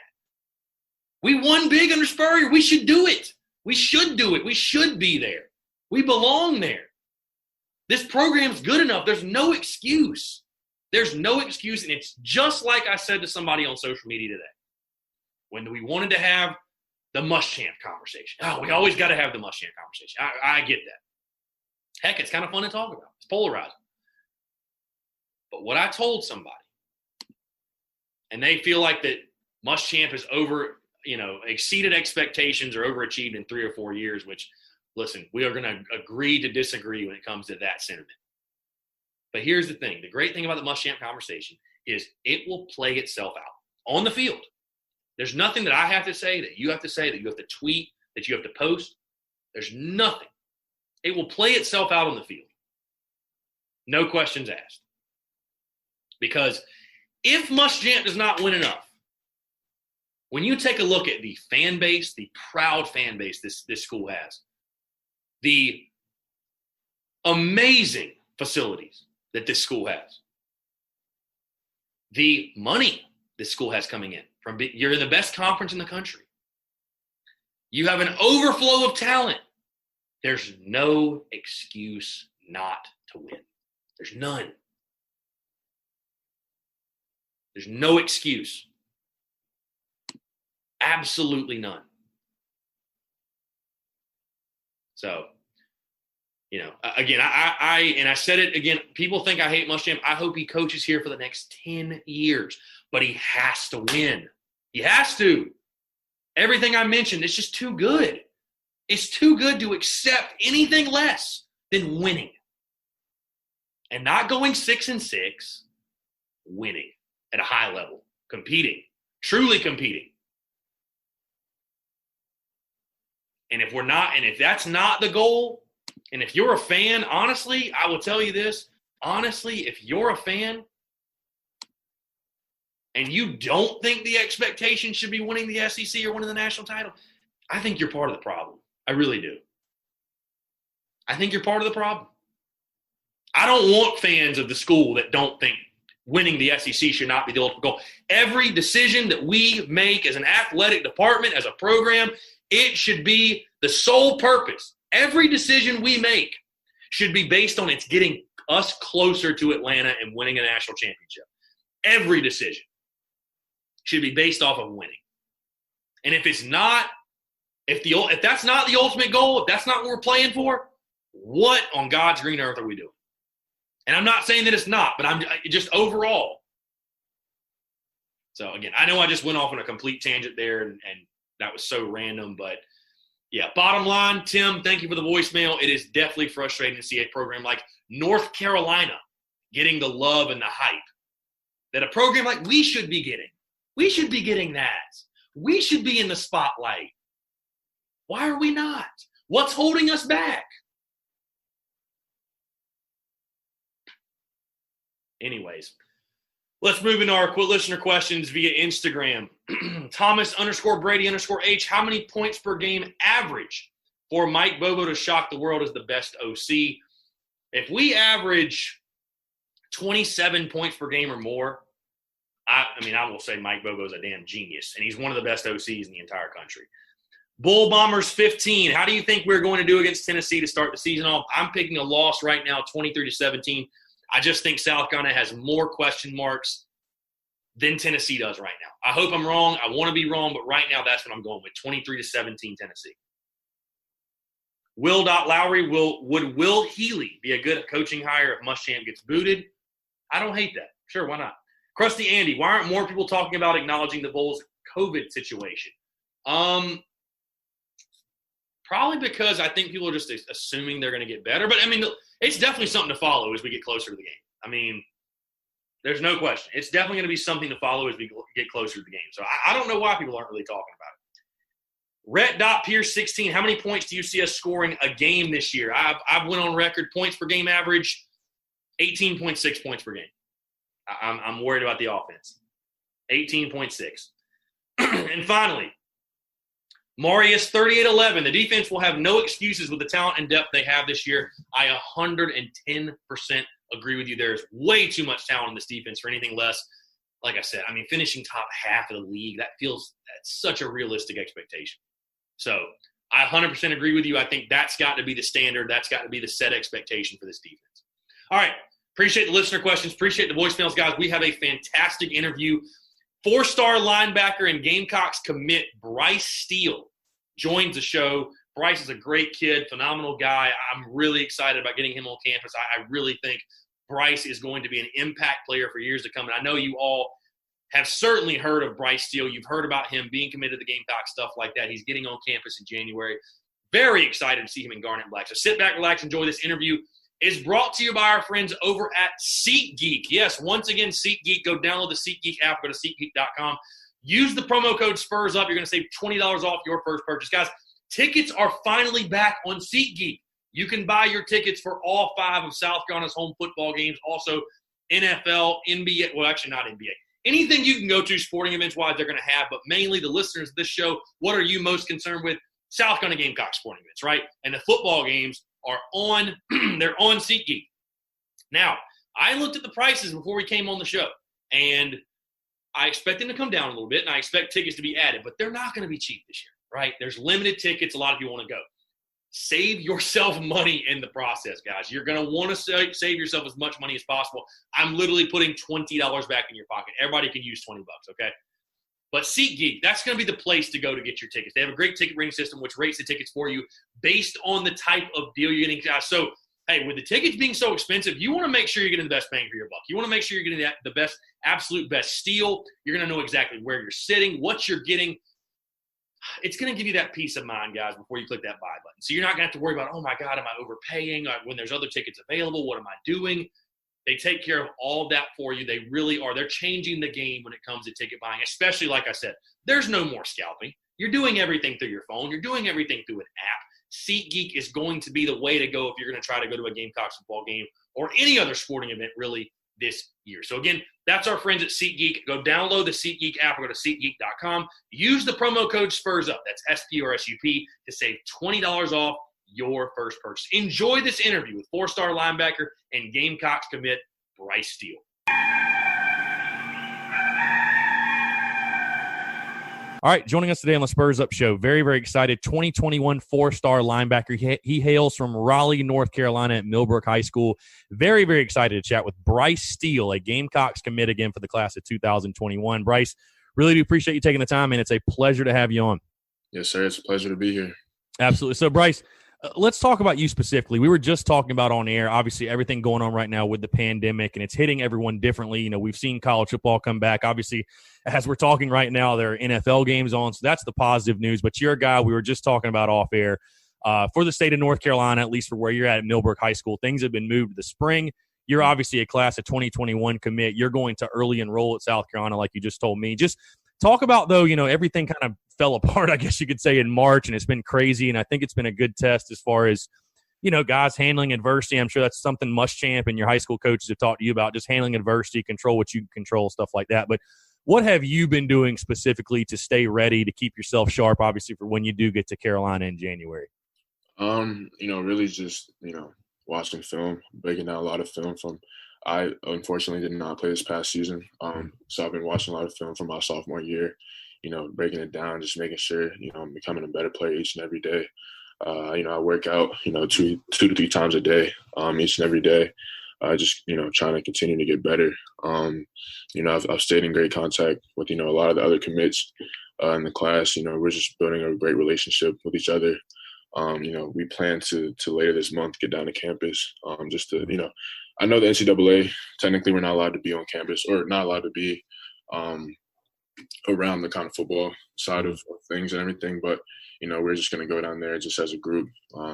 We won big under Spurrier. We should do it. We should do it. We should be there. We belong there. This program's good enough. There's no excuse. There's no excuse. And it's just like I said to somebody on social media today. When we wanted to have the Muschamp conversation. Oh, we always got to have the Muschamp conversation. I get that. Heck, it's kind of fun to talk about. It's polarizing. But what I told somebody, and they feel like that Muschamp has exceeded expectations or overachieved in 3 or 4 years, which, listen, we are going to agree to disagree when it comes to that sentiment. But here's the thing. The great thing about the Muschamp conversation is it will play itself out on the field. There's nothing that I have to say, that you have to say, that you have to tweet, that you have to post. There's nothing. It will play itself out on the field. No questions asked. Because if Muschamp does not win enough, when you take a look at the fan base, the proud fan base this school has, the amazing facilities that this school has, the money this school has coming in, you're in the best conference in the country. You have an overflow of talent. There's no excuse not to win. There's none. There's no excuse. Absolutely none. So, again, I said it again, people think I hate Muschamp. I hope he coaches here for the next 10 years, but he has to win. He has to. Everything I mentioned, it's just too good. It's too good to accept anything less than winning. And not going 6-6, winning at a high level, competing, truly competing. And if that's not the goal, and if you're a fan, honestly, I will tell you this, honestly, if you're a fan and you don't think the expectation should be winning the SEC or winning the national title, I think you're part of the problem. I really do. I think you're part of the problem. I don't want fans of the school that don't think winning the SEC should not be the ultimate goal. Every decision that we make as an athletic department, as a program, it should be the sole purpose. Every decision we make should be based on it's getting us closer to Atlanta and winning a national championship. Every decision should be based off of winning. And if it's not, if that's not the ultimate goal, if that's not what we're playing for, what on God's green earth are we doing? And I'm not saying that it's not, but I'm just overall. So, again, I know I just went off on a complete tangent there, and that was so random. But, yeah, bottom line, Tim, thank you for the voicemail. It is definitely frustrating to see a program like North Carolina getting the love and the hype that a program like we should be getting. We should be getting that. We should be in the spotlight. Why are we not? What's holding us back? Anyways, let's move into our listener questions via Instagram. Thomas_Brady_H. How many points per game average for Mike Bobo to shock the world as the best OC? If we average 27 points per game or more, I will say Mike Bobo is a damn genius, and he's one of the best OCs in the entire country. Bull Bombers 15. How do you think we're going to do against Tennessee to start the season off? I'm picking a loss right now, 23-17. I just think South Carolina has more question marks than Tennessee does right now. I hope I'm wrong. I want to be wrong, but right now that's what I'm going with, 23-17 Tennessee. Will.Lowry, would Will Healy be a good coaching hire if Muschamp gets booted? I don't hate that. Sure, why not? Krusty Andy, why aren't more people talking about acknowledging the Bulls' COVID situation? Probably because I think people are just assuming they're going to get better. But, it's definitely something to follow as we get closer to the game. There's no question. It's definitely going to be something to follow as we get closer to the game. So I don't know why people aren't really talking about it. Rhett.Pierce16, how many points do you see us scoring a game this year? I've went on record, points per game average, 18.6 points per game. I'm worried about the offense. 18.6. And finally, Marius 38-11. The defense will have no excuses with the talent and depth they have this year. I 110% agree with you. There's way too much talent in this defense for anything less. Like I said, finishing top half of the league, that's such a realistic expectation. So I 100% agree with you. I think that's got to be the standard. That's got to be the set expectation for this defense. All right. Appreciate the listener questions. Appreciate the voicemails, guys. We have a fantastic interview. 4-star linebacker and Gamecocks commit Bryce Steele joins the show. Bryce is a great kid, phenomenal guy. I'm really excited about getting him on campus. I really think Bryce is going to be an impact player for years to come. And I know you all have certainly heard of Bryce Steele. You've heard about him being committed to Gamecocks, stuff like that. He's getting on campus in January. Very excited to see him in Garnet Black. So sit back, relax, enjoy this interview. Is brought to you by our friends over at SeatGeek. Yes, once again, SeatGeek. Go download the SeatGeek app. Go to SeatGeek.com. Use the promo code SPURSUP. You're going to save $20 off your first purchase. Guys, Tickets are finally back on SeatGeek. You can buy your tickets for all 5 of South Carolina's home football games, also NFL, NBA, well, actually not NBA. Anything you can go to sporting events-wise they're going to have, but mainly the listeners of this show, what are you most concerned with? South Carolina Gamecocks sporting events, right? And the football games are on – they're on SeatGeek. Now, I looked at the prices before we came on the show, and I expect them to come down a little bit, and I expect tickets to be added, but they're not going to be cheap this year, right? There's limited tickets. A lot of people want to go. Save yourself money in the process, guys. You're going to want to save yourself as much money as possible. I'm literally putting $20 back in your pocket. Everybody can use $20, okay? But SeatGeek, that's going to be the place to go to get your tickets. They have a great ticket rating system which rates the tickets for you based on the type of deal you're getting. So, hey, with the tickets being so expensive, you want to make sure you're getting the best bang for your buck. You want to make sure you're getting the best, absolute best steal. You're going to know exactly where you're sitting, what you're getting. It's going to give you that peace of mind, guys, before you click that buy button. So you're not going to have to worry about, oh, my God, am I overpaying? When there's other tickets available, what am I doing? They take care of all that for you. They really are. They're changing the game when it comes to ticket buying, especially, like I said, there's no more scalping. You're doing everything through your phone. You're doing everything through an app. SeatGeek is going to be the way to go if you're going to try to go to a Gamecocks football game or any other sporting event, really, this year. So, again, that's our friends at SeatGeek. Go download the SeatGeek app or go to SeatGeek.com. Use the promo code SPURSUP, that's SPURSUP, to save $20 off your first purchase. Enjoy this interview with 4-star linebacker and Gamecocks commit Bryce Steele. All right, joining us today on the Spurs Up Show, very, very excited, 2021 4-star linebacker. He hails from Raleigh, North Carolina at Millbrook High School. Very, very excited to chat with Bryce Steele, a Gamecocks commit again for the class of 2021. Bryce, really do appreciate you taking the time, and it's a pleasure to have you on. Yes, sir. It's a pleasure to be here. Absolutely. So, Bryce, let's talk about you specifically. We were just talking about on air, obviously, everything going on right now with the pandemic, and it's hitting everyone differently. You know, we've seen college football come back. Obviously, as we're talking right now, there are NFL games on, so that's the positive news. But you're a guy we were just talking about off air. For the state of North Carolina, at least for where you're at Millbrook High School, things have been moved to the spring. You're obviously a class of 2021 commit. You're going to early enroll at South Carolina, like you just told me. Just talk about, though, you know, everything kind of fell apart, I guess you could say, in March, and it's been crazy, and I think it's been a good test as far as, you know, guys handling adversity. I'm sure that's something Muschamp and your high school coaches have talked to you about, just handling adversity, control what you can control, stuff like that. But what have you been doing specifically to stay ready, to keep yourself sharp, obviously, for when you do get to Carolina in January? You know, really just, you know, watching film, breaking down a lot of film from – I unfortunately did not play this past season. So I've been watching a lot of film from my sophomore year, you know, breaking it down, just making sure, you know, I'm becoming a better player each and every day. You know, I work out, you know, two to three times a day, each and every day. Just, you know, trying to continue to get better. You know, I've stayed in great contact with, you know, a lot of the other commits in the class. You know, we're just building a great relationship with each other. You know, we plan to later this month get down to campus just to, you know, I know the NCAA, technically we're not allowed to be on campus or not allowed to be around the kind of football side of things and everything. But, you know, we're just going to go down there just as a group,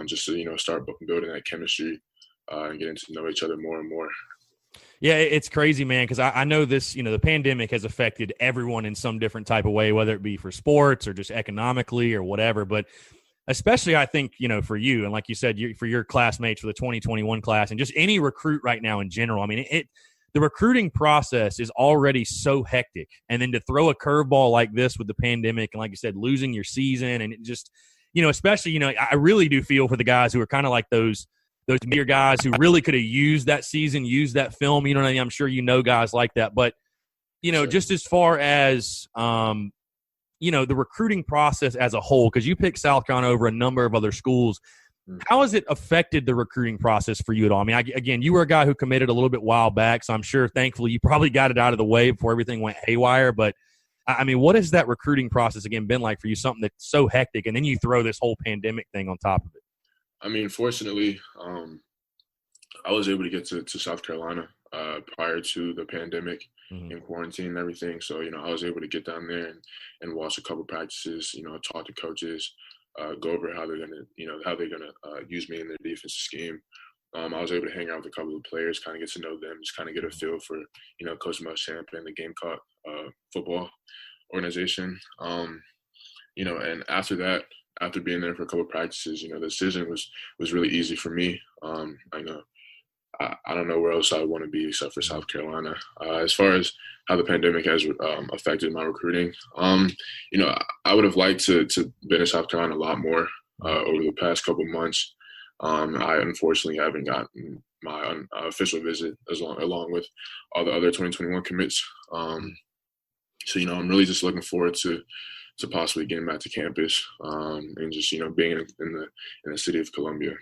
just to, you know, start building that chemistry and getting to know each other more and more. Yeah, it's crazy, man, because I know this, you know, the pandemic has affected everyone in some different type of way, whether it be for sports or just economically or whatever. But especially, I think, you know, for you, and like you said, for your classmates for the 2021 class and just any recruit right now in general, I mean, the recruiting process is already so hectic. And then to throw a curveball like this with the pandemic and, like you said, losing your season and it just, you know, especially, you know, I really do feel for the guys who are kind of like those bigger guys who really could have used that season, used that film. You know what I mean? I'm sure you know guys like that. But, you know, just as far as, you know, the recruiting process as a whole, because you picked South Carolina over a number of other schools, how has it affected the recruiting process for you at all? I mean, again, you were a guy who committed a little bit while back, so I'm sure, thankfully, you probably got it out of the way before everything went haywire. But, I mean, what has that recruiting process, again, been like for you, something that's so hectic, and then you throw this whole pandemic thing on top of it? I mean, fortunately, I was able to get to South Carolina prior to the pandemic and quarantine and everything. So, you know, I was able to get down there and watch a couple practices, you know, talk to coaches, go over how they're going to use me in their defensive scheme. I was able to hang out with a couple of players, kind of get to know them, just kind of get a feel for, you know, Coach Muschamp and the Gamecock football organization. You know, and after that, after being there for a couple of practices, the decision was really easy for me. I know I don't know where else I would want to be except for South Carolina. As far as how the pandemic has affected my recruiting, I would have liked to been in South Carolina a lot more over the past couple months. I unfortunately haven't gotten my official visit along with all the other 2021 commits. So I'm really just looking forward to possibly getting back to campus and just being in the city of Columbia.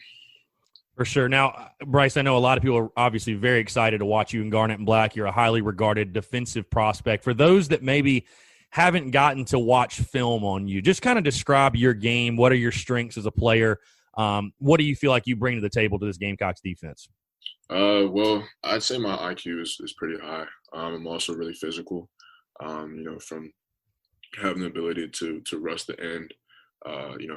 For sure. Now, Bryce, I know a lot of people are obviously very excited to watch you in Garnet and Black. You're a highly regarded defensive prospect. For those that maybe haven't gotten to watch film on you, just kind of describe your game. What are your strengths as a player? What do you feel like you bring to the table to this Gamecocks defense? Well, I'd say my IQ is pretty high. I'm also really physical, from having the ability to rush the end,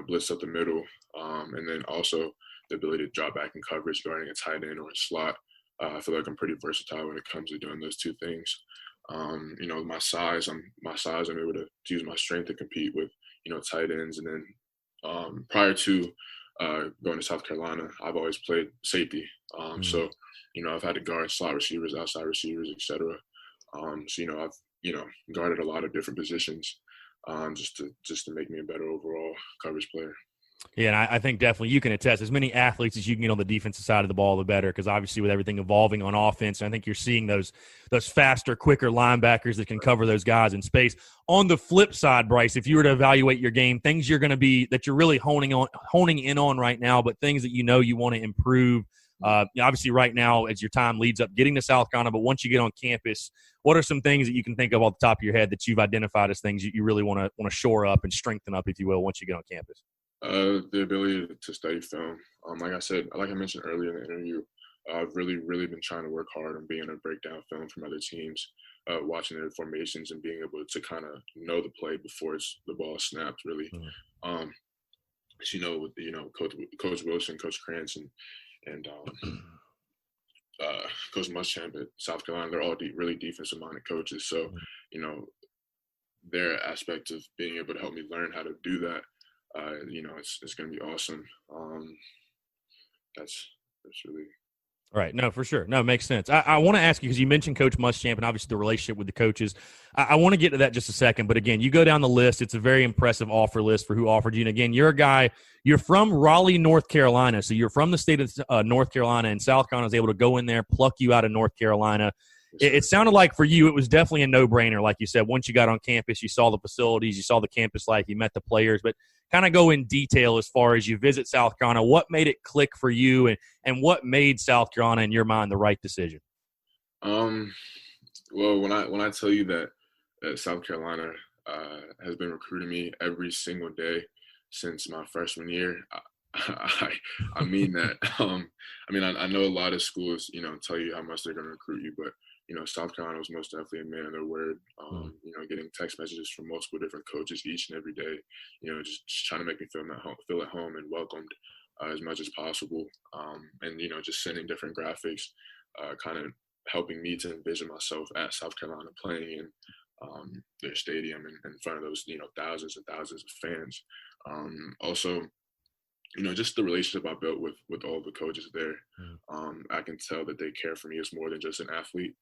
blitz up the middle, and then also the ability to drop back in coverage, guarding a tight end or a slot. I feel like I'm pretty versatile when it comes to doing those two things. My size, I'm able to use my strength to compete with, tight ends. And then prior to going to South Carolina, I've always played safety. So, I've had to guard slot receivers, outside receivers, et cetera. So, I've, guarded a lot of different positions just to make me a better overall coverage player. Yeah, and I think definitely you can attest. As many athletes as you can get on the defensive side of the ball, the better, because obviously with everything evolving on offense, I think you're seeing those faster, quicker linebackers that can cover those guys in space. On the flip side, Bryce, if you were to evaluate your game, things you're going to be that you're really honing in on right now, but things that you want to improve. Obviously, right now, as your time leads up, getting to South Carolina, but once you get on campus, what are some things that you can think of off the top of your head that you've identified as things that you really want to shore up and strengthen up, if you will, once you get on campus? The ability to study film. Like I mentioned earlier in the interview, I've really, really been trying to work hard on being able to break down film from other teams, watching their formations and being able to kind of know the play before the ball snapped, really. With Coach Wilson, Coach Krantz, and Coach Muschamp at South Carolina, they're all really defensive-minded coaches. So, their aspect of being able to help me learn how to do that, it's going to be awesome. That's really Right. No, for sure. No, it makes sense. I want to ask you, because you mentioned Coach Muschamp and obviously the relationship with the coaches. I want to get to that just a second. But, again, you go down the list. It's a very impressive offer list for who offered you. And, again, you're from Raleigh, North Carolina. So you're from the state of North Carolina, and South Carolina was able to go in there, pluck you out of North Carolina. It sounded like for you it was definitely a no-brainer. Like you said, once you got on campus, you saw the facilities, you saw the campus life, you met the players. But kind of go in detail as far as you visit South Carolina. What made it click for you, and what made South Carolina, in your mind, the right decision? Well, when I tell you that South Carolina has been recruiting me every single day since my freshman year, I mean that. I know a lot of schools, tell you how much they're going to recruit you, but South Carolina was most definitely a man of their word. Getting text messages from multiple different coaches each and every day, just trying to make me feel at home and welcomed as much as possible. And just sending different graphics, kind of helping me to envision myself at South Carolina playing in their stadium in front of those, thousands and thousands of fans. Also, just the relationship I built with all the coaches there. I can tell that they care for me as more than just an athlete.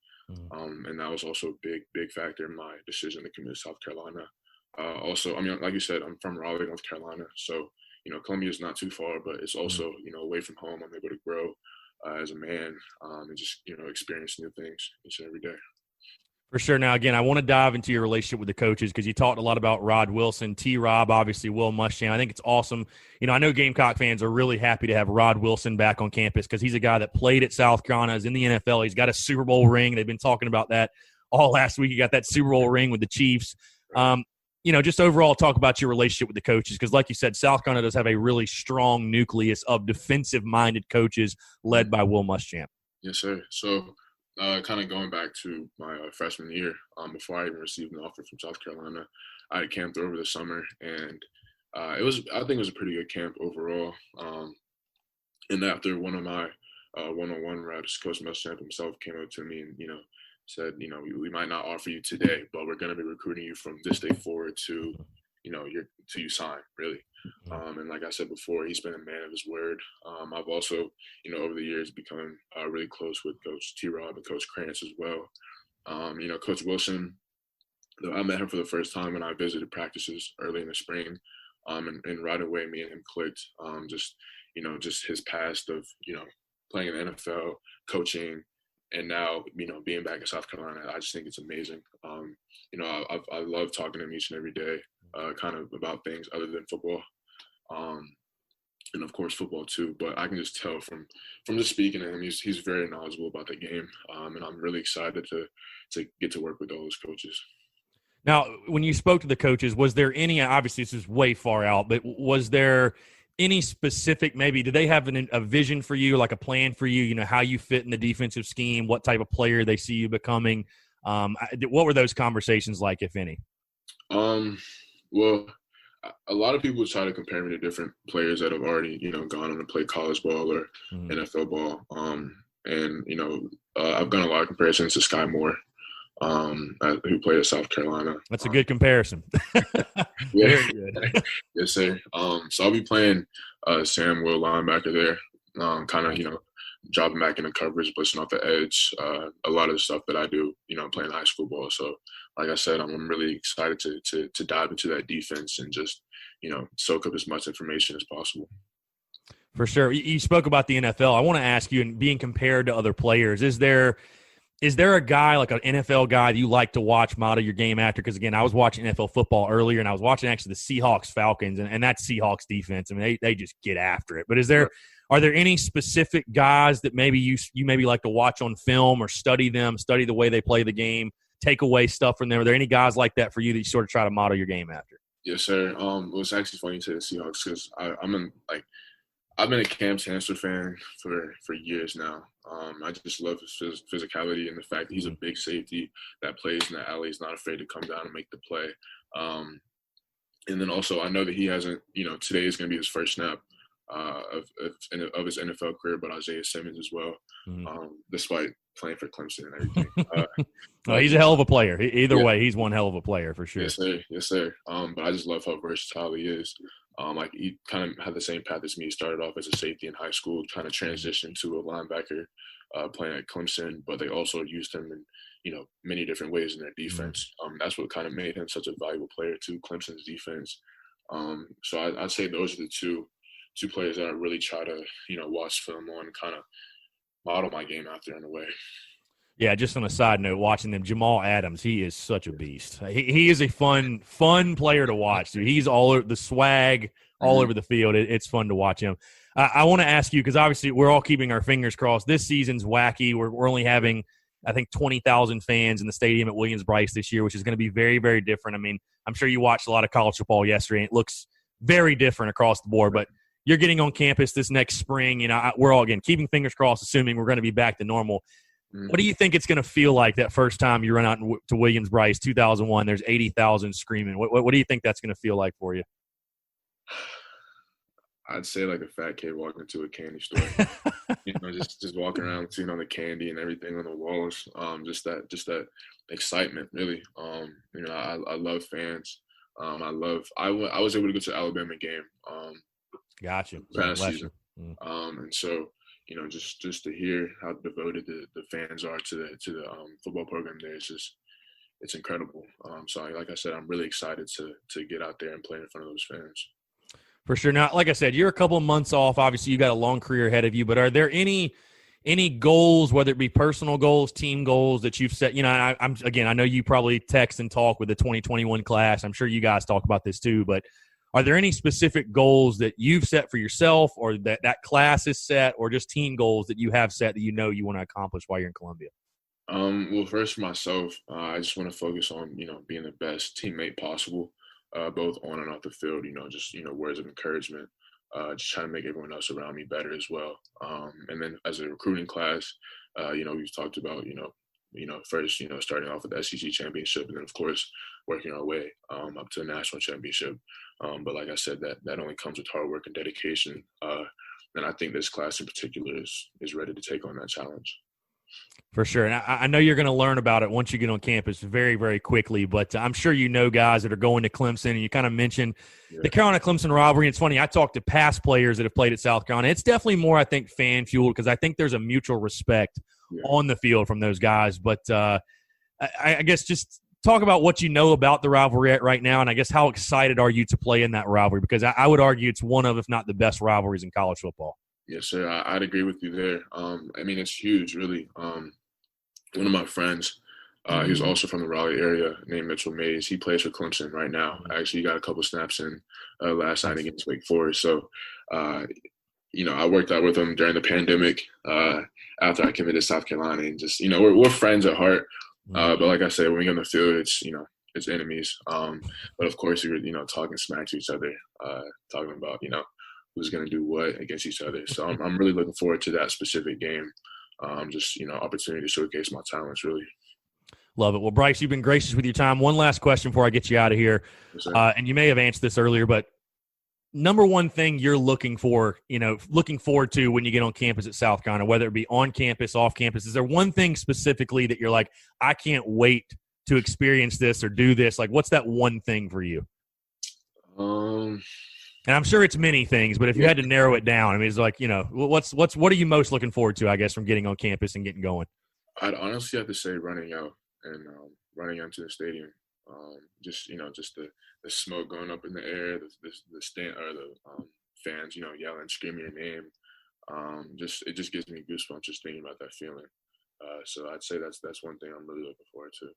And that was also a big factor in my decision to commit to South Carolina. Also, like you said, I'm from Raleigh, North Carolina. So, Columbia is not too far, but it's also, away from home. I'm able to grow as a man and just, experience new things each and every day. For sure. Now, again, I want to dive into your relationship with the coaches, because you talked a lot about Rod Wilson, T-Rob, obviously Will Muschamp. I think it's awesome. I know Gamecock fans are really happy to have Rod Wilson back on campus, because he's a guy that played at South Carolina, is in the NFL. He's got a Super Bowl ring. They've been talking about that all last week. He got that Super Bowl ring with the Chiefs. Just overall talk about your relationship with the coaches, because like you said, South Carolina does have a really strong nucleus of defensive-minded coaches led by Will Muschamp. Yes, sir. So, kind of going back to my freshman year, before I even received an offer from South Carolina, I had camped over the summer, and I think it was a pretty good camp overall. And after one of my one-on-one reps, Coach Muschamp himself came up to me and said, we might not offer you today, but we're going to be recruiting you from this day forward to you sign, really. And like I said before, he's been a man of his word. I've also, over the years become really close with Coach T-Rob and Coach Krantz as well. Coach Wilson, I met him for the first time when I visited practices early in the spring. And right away, me and him clicked. Just his past of, playing in the NFL, coaching, and now, being back in South Carolina. I just think it's amazing. I love talking to him each and every day, kind of about things other than football. And of course football too, but I can just tell from just speaking to him, he's very knowledgeable about the game. And I'm really excited to get to work with all those coaches. Now, when you spoke to the coaches, was there any, obviously this is way far out, but was there any specific, maybe, did they have a vision for you, like a plan for you, how you fit in the defensive scheme, what type of player they see you becoming? What were those conversations like, if any? Well, a lot of people try to compare me to different players that have already, gone on to play college ball or NFL ball. I've done a lot of comparisons to Sky Moore, who played at South Carolina. That's a good comparison. Yeah. Very good. Yes, sir. So I'll be playing Sam Will, linebacker there, kind of, dropping back into coverage, blitzing off the edge, a lot of the stuff that I do, playing high school ball. So, like I said, I'm really excited to dive into that defense and just, soak up as much information as possible. For sure. You spoke about the NFL. I want to ask you, and being compared to other players, is there a guy, like an NFL guy that you like to watch, model your game after? Because, again, I was watching NFL football earlier, and I was watching actually the Seahawks-Falcons, and that Seahawks defense, I mean, they just get after it. But are there any specific guys that maybe you maybe like to watch on film or study the way they play the game, take away stuff from them? Are there any guys like that for you that you sort of try to model your game after? Yes, sir. It was actually funny to the Seahawks because I've been a Cam Chancellor fan for years now. I just love his physicality and the fact that he's a big safety that plays in the alley. He's not afraid to come down and make the play. And then also I know that he hasn't, today is going to be his first snap of his NFL career, but Isaiah Simmons as well, despite playing for Clemson and everything. He's a hell of a player. Either way, he's one hell of a player for sure. Yes, sir. Yes, sir. But I just love how versatile he is. He kind of had the same path as me. He started off as a safety in high school, kind of transitioned to a linebacker playing at Clemson, but they also used him in, many different ways in their defense. That's what kind of made him such a valuable player to Clemson's defense. So I'd say those are the two players that I really try to, watch film on and kind of model my game out there in a way. Yeah, just on a side note, watching them, Jamal Adams, he is such a beast. He is a fun player to watch. Dude. He's all over the swag, all over the field. It's fun to watch him. I want to ask you, because obviously we're all keeping our fingers crossed. This season's wacky. We're only having, I think, 20,000 fans in the stadium at Williams-Brice this year, which is going to be very, very different. I mean, I'm sure you watched a lot of college football yesterday, and it looks very different across the board. But you're getting on campus this next spring. We're all, again, keeping fingers crossed, assuming we're going to be back to normal. What do you think it's going to feel like that first time you run out to Williams-Brice, 2001? There's 80,000 screaming. What do you think that's going to feel like for you? I'd say like a fat kid walking into a candy store. Just walking around, seeing all the candy and everything on the walls. Just that excitement, really. I love fans. I was able to go to the Alabama game. Gotcha. Past season. And so, just to hear how devoted the fans are to the football program there, it's incredible. So like I said, I'm really excited to get out there and play in front of those fans. For sure. Now, like I said, you're a couple of months off. Obviously, you got a long career ahead of you, but are there any goals, whether it be personal goals, team goals that you've set? I know you probably text and talk with the 2021 class. I'm sure you guys talk about this too, but are there any specific goals that you've set for yourself or that class is set, or just team goals that you have set that you want to accomplish while you're in Columbia? Well, first for myself, I just want to focus on, being the best teammate possible, both on and off the field, just words of encouragement, just trying to make everyone else around me better as well. And then as a recruiting class, we've talked about, first, starting off with the SEC championship, and then, of course, working our way up to the national championship. But like I said, that only comes with hard work and dedication. And I think this class in particular is ready to take on that challenge. For sure. And I know you're going to learn about it once you get on campus very, very quickly, but I'm sure you know guys that are going to Clemson, and you kind of mentioned the Carolina-Clemson rivalry. It's funny, I talked to past players that have played at South Carolina. It's definitely more, I think, fan-fueled because I think there's a mutual respect on the field from those guys. But I guess just talk about what you know about the rivalry right now, and I guess how excited are you to play in that rivalry? Because I would argue it's one of, if not the best rivalries in college football. Yes, sir. I'd agree with you there. I mean, it's huge, really. One of my friends, he's also from the Raleigh area, named Mitchell Mays. He plays for Clemson right now. Actually, he got a couple snaps in last night against Wake Forest. So, I worked out with him during the pandemic after I committed to South Carolina. And just, we're friends at heart. But like I said, when we get on the field, it's enemies. But, of course, we were, talking smack to each other, talking about, who's going to do what against each other. So I'm really looking forward to that specific game. Opportunity to showcase my talents, really. Love it. Well, Bryce, you've been gracious with your time. One last question before I get you out of here. Yes, sir. And you may have answered this earlier, but number one thing you're looking forward to when you get on campus at South Carolina, whether it be on campus, off campus, is there one thing specifically that you're like, I can't wait to experience this or do this? Like, what's that one thing for you? And I'm sure it's many things, but if you had to narrow it down, I mean, it's like, what are you most looking forward to, I guess, from getting on campus and getting going? I'd honestly have to say running out and running out to the stadium. Just the smoke going up in the air, the stand or the fans, yelling, screaming your name. It just gives me goosebumps just thinking about that feeling. So I'd say that's one thing I'm really looking forward to.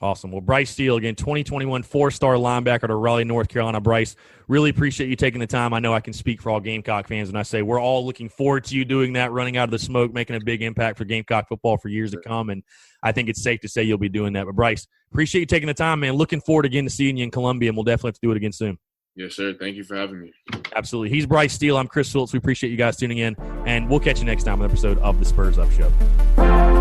Awesome. Well, Bryce Steele, again, 2021 four-star linebacker to Raleigh, North Carolina. Bryce, really appreciate you taking the time. I know I can speak for all Gamecock fans when I say we're all looking forward to you doing that, running out of the smoke, making a big impact for Gamecock football for years to come, and I think it's safe to say you'll be doing that. But, Bryce, appreciate you taking the time, man. Looking forward again to seeing you in Columbia, and we'll definitely have to do it again soon. Yes, sir. Thank you for having me. Absolutely. He's Bryce Steele. I'm Chris Phillips. We appreciate you guys tuning in, and we'll catch you next time on an episode of the Spurs Up Show.